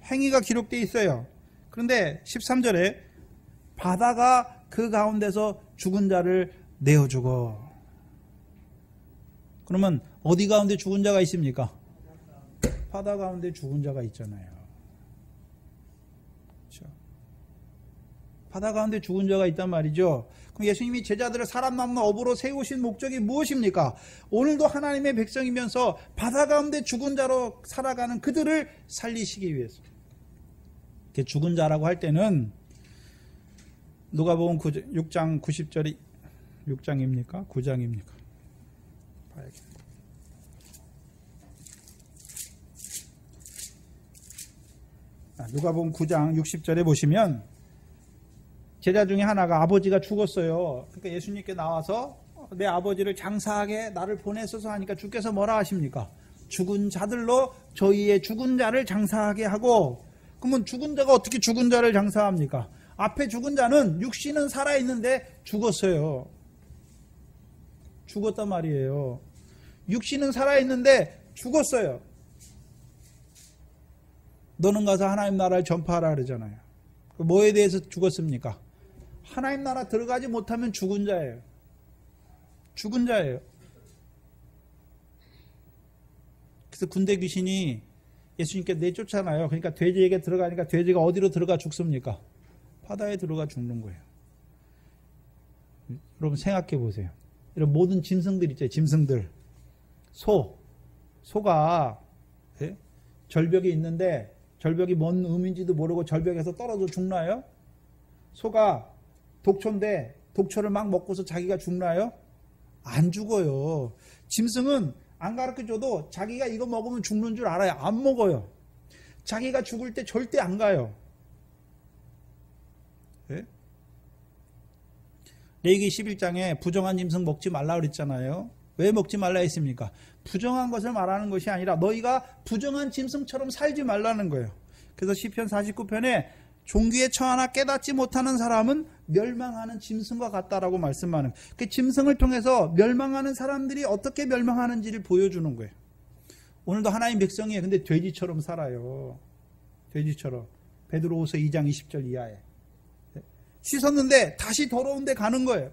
Speaker 1: 행위가 기록되어 있어요. 그런데 13절에 바다가 그 가운데서 죽은 자를 내어주고. 그러면 어디 가운데 죽은 자가 있습니까? 바다 가운데 죽은 자가 있잖아요. 그렇죠? 바다 가운데 죽은 자가 있단 말이죠. 그럼 예수님이 제자들을 사람 남는 어부로 세우신 목적이 무엇입니까? 오늘도 하나님의 백성이면서 바다 가운데 죽은 자로 살아가는 그들을 살리시기 위해서. 죽은 자라고 할 때는 누가복음 6장 90절이 6장입니까? 9장입니까? 봐야겠다. 누가복음 9장 60절에 보시면 제자 중에 하나가 아버지가 죽었어요. 그러니까 예수님께 나와서 내 아버지를 장사하게 나를 보내소서 하니까 주께서 뭐라 하십니까? 죽은 자들로 저희의 죽은 자를 장사하게 하고, 그러면 죽은 자가 어떻게 죽은 자를 장사합니까? 앞에 죽은 자는 육신은 살아있는데 죽었어요. 죽었단 말이에요. 육신은 살아있는데 죽었어요. 너는 가서 하나님 나라를 전파하라 그러잖아요. 뭐에 대해서 죽었습니까? 하나님 나라 들어가지 못하면 죽은 자예요. 죽은 자예요. 그래서 군대 귀신이 예수님께 내쫓잖아요. 그러니까 돼지에게 들어가니까 돼지가 어디로 들어가 죽습니까? 바다에 들어가 죽는 거예요. 여러분 생각해 보세요. 이런 모든 짐승들 있죠. 짐승들. 소가 절벽에 있는데 절벽이 뭔 의미인지도 모르고 절벽에서 떨어져 죽나요? 소가 독초인데 독초를 막 먹고서 자기가 죽나요? 안 죽어요. 짐승은 안 가르쳐줘도 자기가 이거 먹으면 죽는 줄 알아요. 안 먹어요. 자기가 죽을 때 절대 안 가요. 네? 레위기 11장에 부정한 짐승 먹지 말라 그랬잖아요. 왜 먹지 말라 했습니까? 부정한 것을 말하는 것이 아니라 너희가 부정한 짐승처럼 살지 말라는 거예요. 그래서 시편 49편에 종기에 처하나 깨닫지 못하는 사람은 멸망하는 짐승과 같다라고 말씀하는, 그 짐승을 통해서 멸망하는 사람들이 어떻게 멸망하는지를 보여주는 거예요. 오늘도 하나님 백성이에요. 근데 돼지처럼 살아요. 돼지처럼. 베드로후서 2장 20절 이하에. 씻었는데 다시 더러운 데 가는 거예요.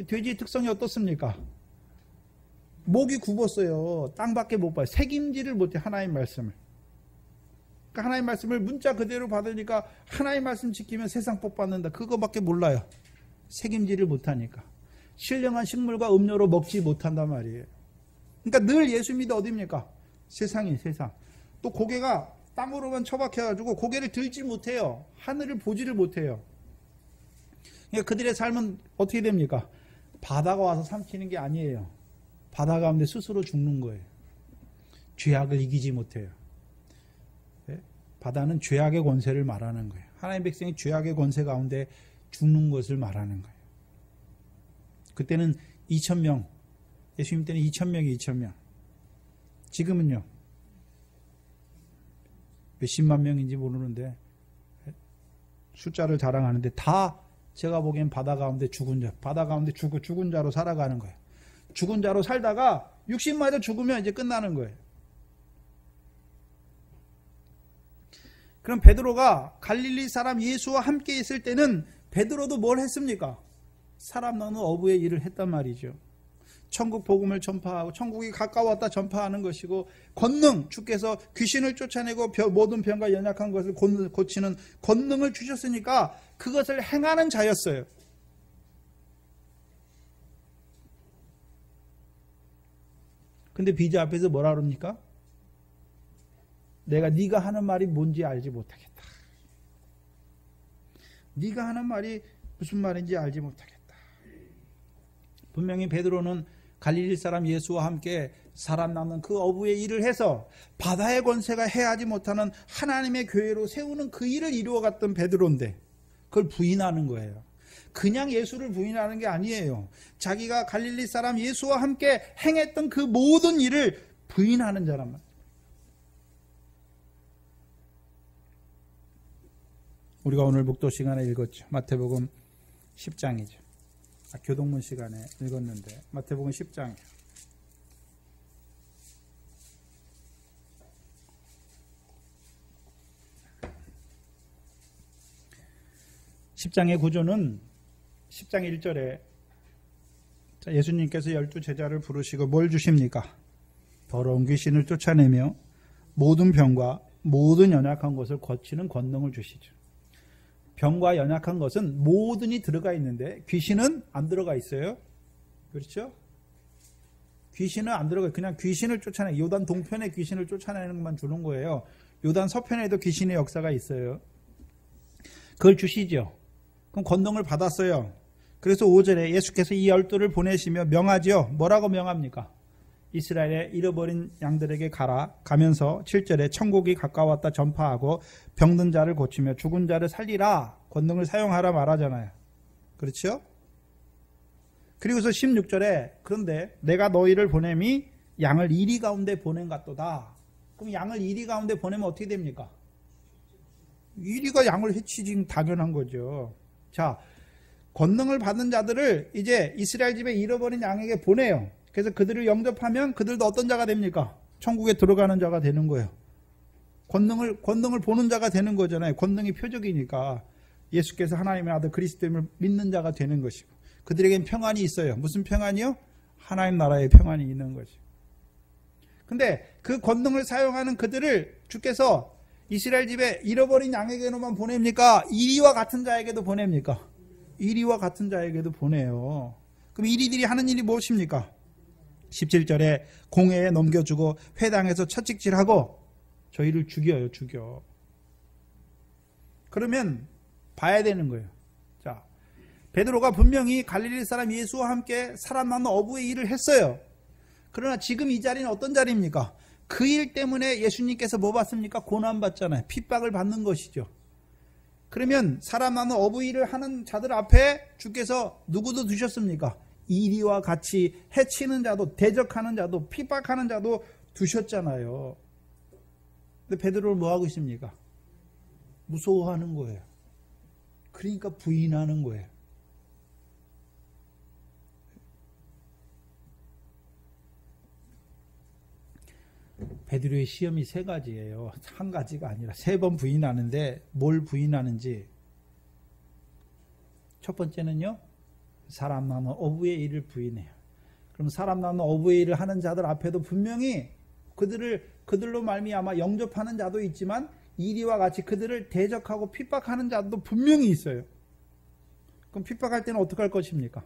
Speaker 1: 돼지의 특성이 어떻습니까? 목이 굽었어요. 땅밖에 못 봐요. 책임지를 못해 하나님 말씀을. 그러니까 하나님 말씀을 문자 그대로 받으니까 하나님 말씀 지키면 세상 복 받는다. 그거밖에 몰라요. 책임지를 못하니까. 신령한 식물과 음료로 먹지 못한단 말이에요. 그러니까 늘 예수 믿어 어디입니까? 세상이 세상. 또 고개가 땅으로만 처박혀가지고 고개를 들지 못해요. 하늘을 보지를 못해요. 그러니까 그들의 삶은 어떻게 됩니까? 바다가 와서 삼키는 게 아니에요. 바다 가운데 스스로 죽는 거예요. 죄악을 이기지 못해요. 바다는 죄악의 권세를 말하는 거예요. 하나님 백성이 죄악의 권세 가운데 죽는 것을 말하는 거예요. 그때는 2,000명, 예수님 때는 2,000명이 2,000명. 지금은요, 몇십만 명인지 모르는데 숫자를 자랑하는데 다 제가 보기엔 바다 가운데 죽은 자, 바다 가운데 죽은 자로 살아가는 거예요. 죽은 자로 살다가 60마저 죽으면 이제 끝나는 거예요. 그럼 베드로가 갈릴리 사람 예수와 함께 있을 때는 베드로도 뭘 했습니까? 사람 나누는 어부의 일을 했단 말이죠. 천국 복음을 전파하고 천국이 가까웠다 전파하는 것이고, 권능, 주께서 귀신을 쫓아내고 모든 병과 연약한 것을 고치는 권능을 주셨으니까 그것을 행하는 자였어요. 근데 비자 앞에서 뭐라 그럽니까? 내가 네가 하는 말이 뭔지 알지 못하겠다. 네가 하는 말이 무슨 말인지 알지 못하겠다. 분명히 베드로는 갈릴리 사람 예수와 함께 사람 남는 그 어부의 일을 해서 바다의 권세가 해하지 못하는 하나님의 교회로 세우는 그 일을 이루어갔던 베드로인데 그걸 부인하는 거예요. 그냥 예수를 부인하는 게 아니에요. 자기가 갈릴리 사람 예수와 함께 행했던 그 모든 일을 부인하는 자란 말이에요. 우리가 오늘 목도 시간에 읽었죠. 마태복음 10장이죠. 교동문 시간에 읽었는데 마태복음 10장. (10장의) 구조는 10장 1절에 예수님께서 12 제자를 부르시고 뭘 주십니까? 더러운 귀신을 쫓아내며 모든 병과 모든 연약한 것을 고치는 권능을 주시죠. 병과 연약한 것은 모든이 들어가 있는데 귀신은 안 들어가 있어요. 그렇죠? 귀신은 안 들어가요. 그냥 귀신을 쫓아내, 요단 동편에 귀신을 쫓아내는 것만 주는 거예요. 요단 서편에도 귀신의 역사가 있어요. 그걸 주시죠. 그럼 권능을 받았어요. 그래서 5절에 예수께서 이 12를 보내시며 명하죠. 뭐라고 명합니까? 이스라엘의 잃어버린 양들에게 가면서 7절에 천국이 가까웠다 전파하고 병든 자를 고치며 죽은 자를 살리라. 권능을 사용하라 말하잖아요. 그렇죠? 그리고서 16절에 그런데 내가 너희를 보냄이 양을 이리 가운데 보냄 같도다. 그럼 양을 이리 가운데 보내면 어떻게 됩니까? 이리가 양을 해치지 당연한 거죠. 자, 권능을 받은 자들을 이제 이스라엘 집에 잃어버린 양에게 보내요. 그래서 그들을 영접하면 그들도 어떤 자가 됩니까? 천국에 들어가는 자가 되는 거예요. 권능을 보는 자가 되는 거잖아요. 권능이 표적이니까 예수께서 하나님의 아들 그리스도임을 믿는 자가 되는 것이고 그들에겐 평안이 있어요. 무슨 평안이요? 하나님 나라의 평안이 있는 거죠. 근데 그 권능을 사용하는 그들을 주께서 이스라엘 집에 잃어버린 양에게로만 보냅니까? 이리와 같은 자에게도 보냅니까? 이리와 같은 자에게도 보내요. 그럼 이리들이 하는 일이 무엇입니까? 17절에 공회에 넘겨주고 회당에서 채찍질하고 저희를 죽여. 그러면 봐야 되는 거예요. 자, 베드로가 분명히 갈릴리 사람 예수와 함께 사람 많은 어부의 일을 했어요. 그러나 지금 이 자리는 어떤 자리입니까? 그 일 때문에 예수님께서 뭐 받습니까? 고난받잖아요. 핍박을 받는 것이죠. 그러면 사람 많은 어부 일을 하는 자들 앞에 주께서 누구도 두셨습니까? 이리와 같이 해치는 자도 대적하는 자도 핍박하는 자도 두셨잖아요. 근데 베드로는 뭐 하고 있습니까? 무서워하는 거예요. 그러니까 부인하는 거예요. 베드로의 시험이 세 가지예요. 한 가지가 아니라 세 번 부인하는데 뭘 부인하는지. 첫 번째는요. 사람 나는 어부의 일을 부인해요. 그럼 사람 나는 어부의 일을 하는 자들 앞에도 분명히 그들로 말미암아 영접하는 자도 있지만 이리와 같이 그들을 대적하고 핍박하는 자도 분명히 있어요. 그럼 핍박할 때는 어떻게 할 것입니까?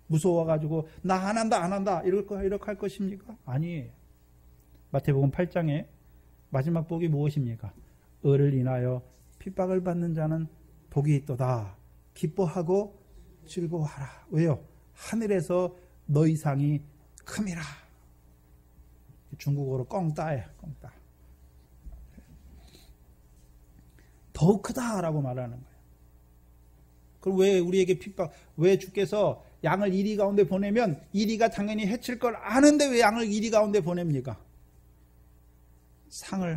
Speaker 1: 무서워가지고 나 안 한다 이렇게 할 것입니까? 아니에요. 마태복음 8장에 마지막 복이 무엇입니까? 을을 인하여 핍박을 받는 자는 복이 있도다. 기뻐하고 즐거워하라. 왜요? 하늘에서 너희 상이 큼이라. 중국어로 껑따예요. 껑따. 더욱 크다라고 말하는 거예요. 그럼 왜 우리에게 왜 주께서 양을 이리 가운데 보내면 이리가 당연히 해칠 걸 아는데 왜 양을 이리 가운데 보냅니까?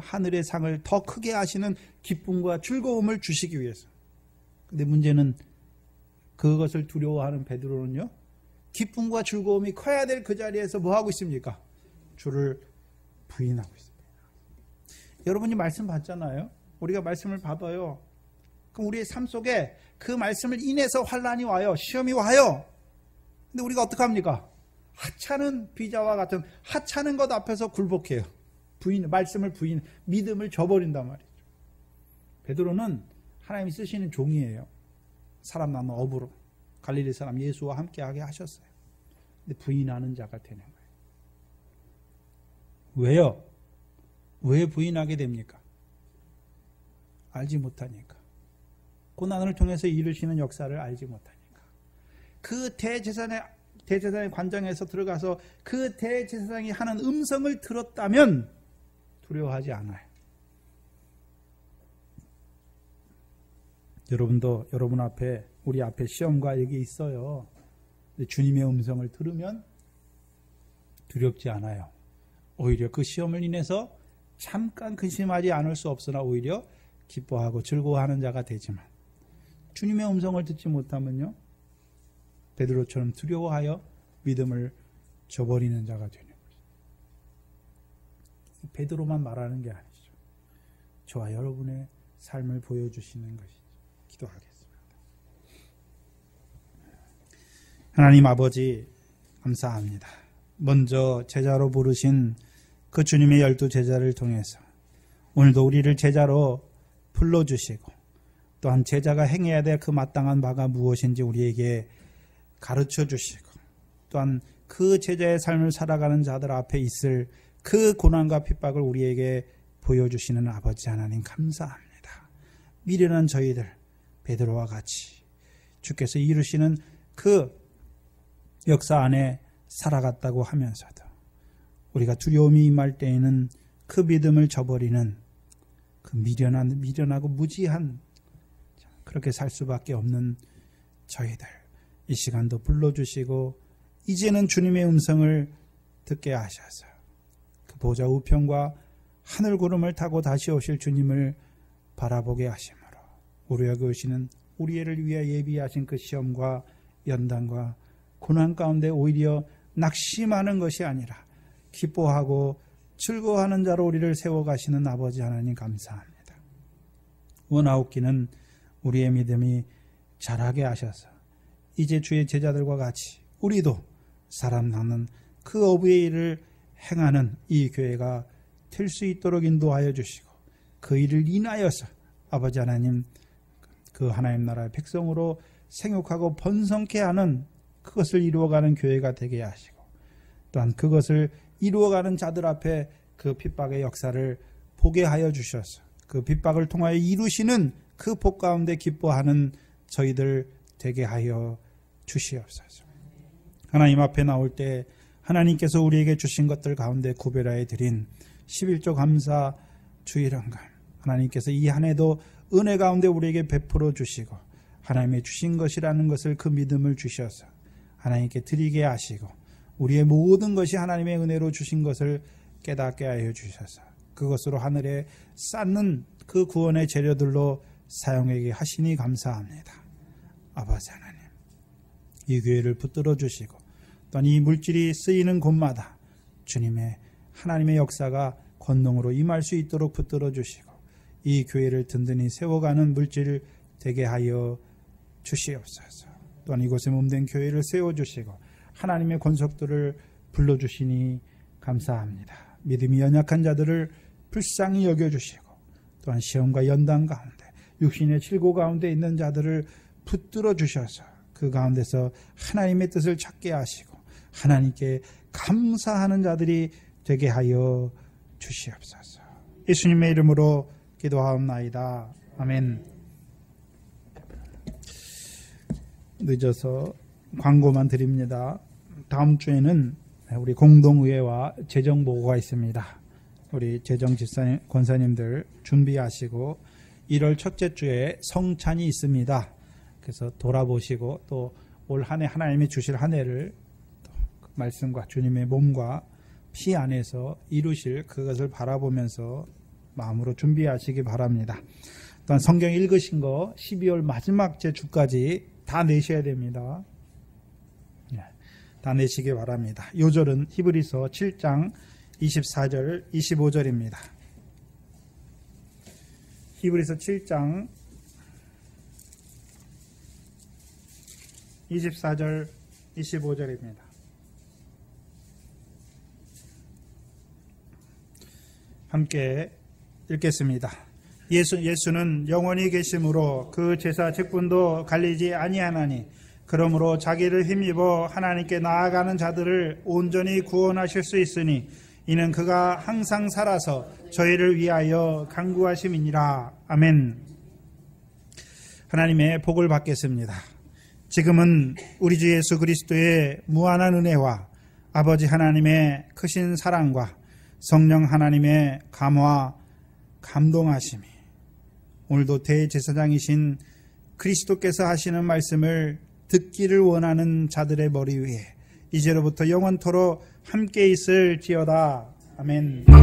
Speaker 1: 하늘의 상을 더 크게 하시는 기쁨과 즐거움을 주시기 위해서. 근데 문제는 그것을 두려워하는 베드로는요, 기쁨과 즐거움이 커야 될 그 자리에서 뭐 하고 있습니까? 주를 부인하고 있습니다. 여러분이 말씀 받잖아요. 우리가 말씀을 받아요. 그럼 우리의 삶 속에 그 말씀을 인해서 환난이 와요. 시험이 와요. 근데 우리가 어떻게 합니까? 하찮은 비자와 같은 하찮은 것 앞에서 굴복해요. 말씀을 믿음을 저버린단 말이죠. 베드로는 하나님이 쓰시는 종이에요. 사람 나는 어부로 갈릴리 사람 예수와 함께하게 하셨어요. 근데 부인하는 자가 되는 거예요. 왜요? 왜 부인하게 됩니까? 알지 못하니까. 고난을 통해서 이루시는 역사를 알지 못하니까. 그 대제사장의 관장에서 들어가서 그 대제사장이 하는 음성을 들었다면 두려워하지 않아요. 여러분도 여러분 앞에 우리 앞에 시험과 이게 있어요. 근데 주님의 음성을 들으면 두렵지 않아요. 오히려 그 시험을 인해서 잠깐 근심하지 않을 수 없으나 오히려 기뻐하고 즐거워하는 자가 되지만 주님의 음성을 듣지 못하면요, 베드로처럼 두려워하여 믿음을 저버리는 자가 되는 거죠. 베드로만 말하는 게 아니죠. 저와 여러분의 삶을 보여주시는 것이죠. 기도하겠습니다. 하나님 아버지 감사합니다. 먼저 제자로 부르신 그 주님의 12 제자를 통해서 오늘도 우리를 제자로 불러주시고 또한 제자가 행해야 될 그 마땅한 바가 무엇인지 우리에게 가르쳐 주시고, 또한 그 제자의 삶을 살아가는 자들 앞에 있을 그 고난과 핍박을 우리에게 보여주시는 아버지 하나님 감사합니다. 미련한 저희들 베드로와 같이 주께서 이루시는 그 역사 안에 살아갔다고 하면서도 우리가 두려움이 임할 때에는 그 믿음을 저버리는 그 미련하고 무지한 그렇게 살 수밖에 없는 저희들 이 시간도 불러주시고 이제는 주님의 음성을 듣게 하셔서 그 보좌 우편과 하늘 구름을 타고 다시 오실 주님을 바라보게 하심으로 우리에게 오시는 우리를 위해 예비하신 그 시험과 연단과 고난 가운데 오히려 낙심하는 것이 아니라 기뻐하고 즐거워하는 자로 우리를 세워가시는 아버지 하나님 감사합니다. 원하옵기는 우리의 믿음이 자라게 하셔서 이제 주의 제자들과 같이 우리도 사람 낳는 그 어부의 일을 행하는 이 교회가 될 수 있도록 인도하여 주시고 그 일을 인하여서 아버지 하나님 그 하나님 나라의 백성으로 생육하고 번성케 하는 그것을 이루어가는 교회가 되게 하시고 또한 그것을 이루어가는 자들 앞에 그 핍박의 역사를 보게 하여 주셔서 그 핍박을 통하여 이루시는 그 복 가운데 기뻐하는 저희들 되게 하여 주시옵소서. 하나님 앞에 나올 때 하나님께서 우리에게 주신 것들 가운데 구별하여 드린 11조 감사 주일헌금 하나님께서 이 한 해도 은혜 가운데 우리에게 베풀어 주시고 하나님의 주신 것이라는 것을 그 믿음을 주셔서 하나님께 드리게 하시고 우리의 모든 것이 하나님의 은혜로 주신 것을 깨닫게 하여 주셔서 그것으로 하늘에 쌓는 그 구원의 재료들로 사용하게 하시니 감사합니다. 아버지 하나님 이 교회를 붙들어 주시고 또한 이 물질이 쓰이는 곳마다 주님의 하나님의 역사가 권능으로 임할 수 있도록 붙들어 주시고 이 교회를 든든히 세워가는 물질 되게 하여 주시옵소서. 또한 이곳에 몸된 교회를 세워주시고 하나님의 권속들을 불러주시니 감사합니다. 믿음이 연약한 자들을 불쌍히 여겨주시고 또한 시험과 연단 가운데 육신의 질고 가운데 있는 자들을 붙들어 주셔서 그 가운데서 하나님의 뜻을 찾게 하시고 하나님께 감사하는 자들이 되게 하여 주시옵소서. 예수님의 이름으로 기도하옵나이다. 아멘. 늦어서 광고만 드립니다. 다음 주에는 우리 공동의회와 재정보고가 있습니다. 우리 재정집사님, 권사님들 준비하시고 1월 첫째 주에 성찬이 있습니다. 그래서 돌아보시고 또 올 한 해 하나님이 주실 한 해를 말씀과 주님의 몸과 피 안에서 이루실 그것을 바라보면서 마음으로 준비하시기 바랍니다. 또한 성경 읽으신 거 12월 마지막 주까지 다 내셔야 됩니다. 다 내시기 바랍니다. 요절은 히브리서 7장 24절 25절입니다. 히브리서 7장 24절 25절입니다. 함께 읽겠습니다. 예수는 영원히 계심으로 그 제사 직분도 갈리지 아니하나니 그러므로 자기를 힘입어 하나님께 나아가는 자들을 온전히 구원하실 수 있으니 이는 그가 항상 살아서 저희를 위하여 간구하심이니라. 아멘. 하나님의 복을 받겠습니다. 지금은 우리 주 예수 그리스도의 무한한 은혜와 아버지 하나님의 크신 사랑과 성령 하나님의 감화 감동하심이 오늘도 대제사장이신 그리스도께서 하시는 말씀을 듣기를 원하는 자들의 머리 위에 이제로부터 영원토록 함께 있을지어다. 아멘.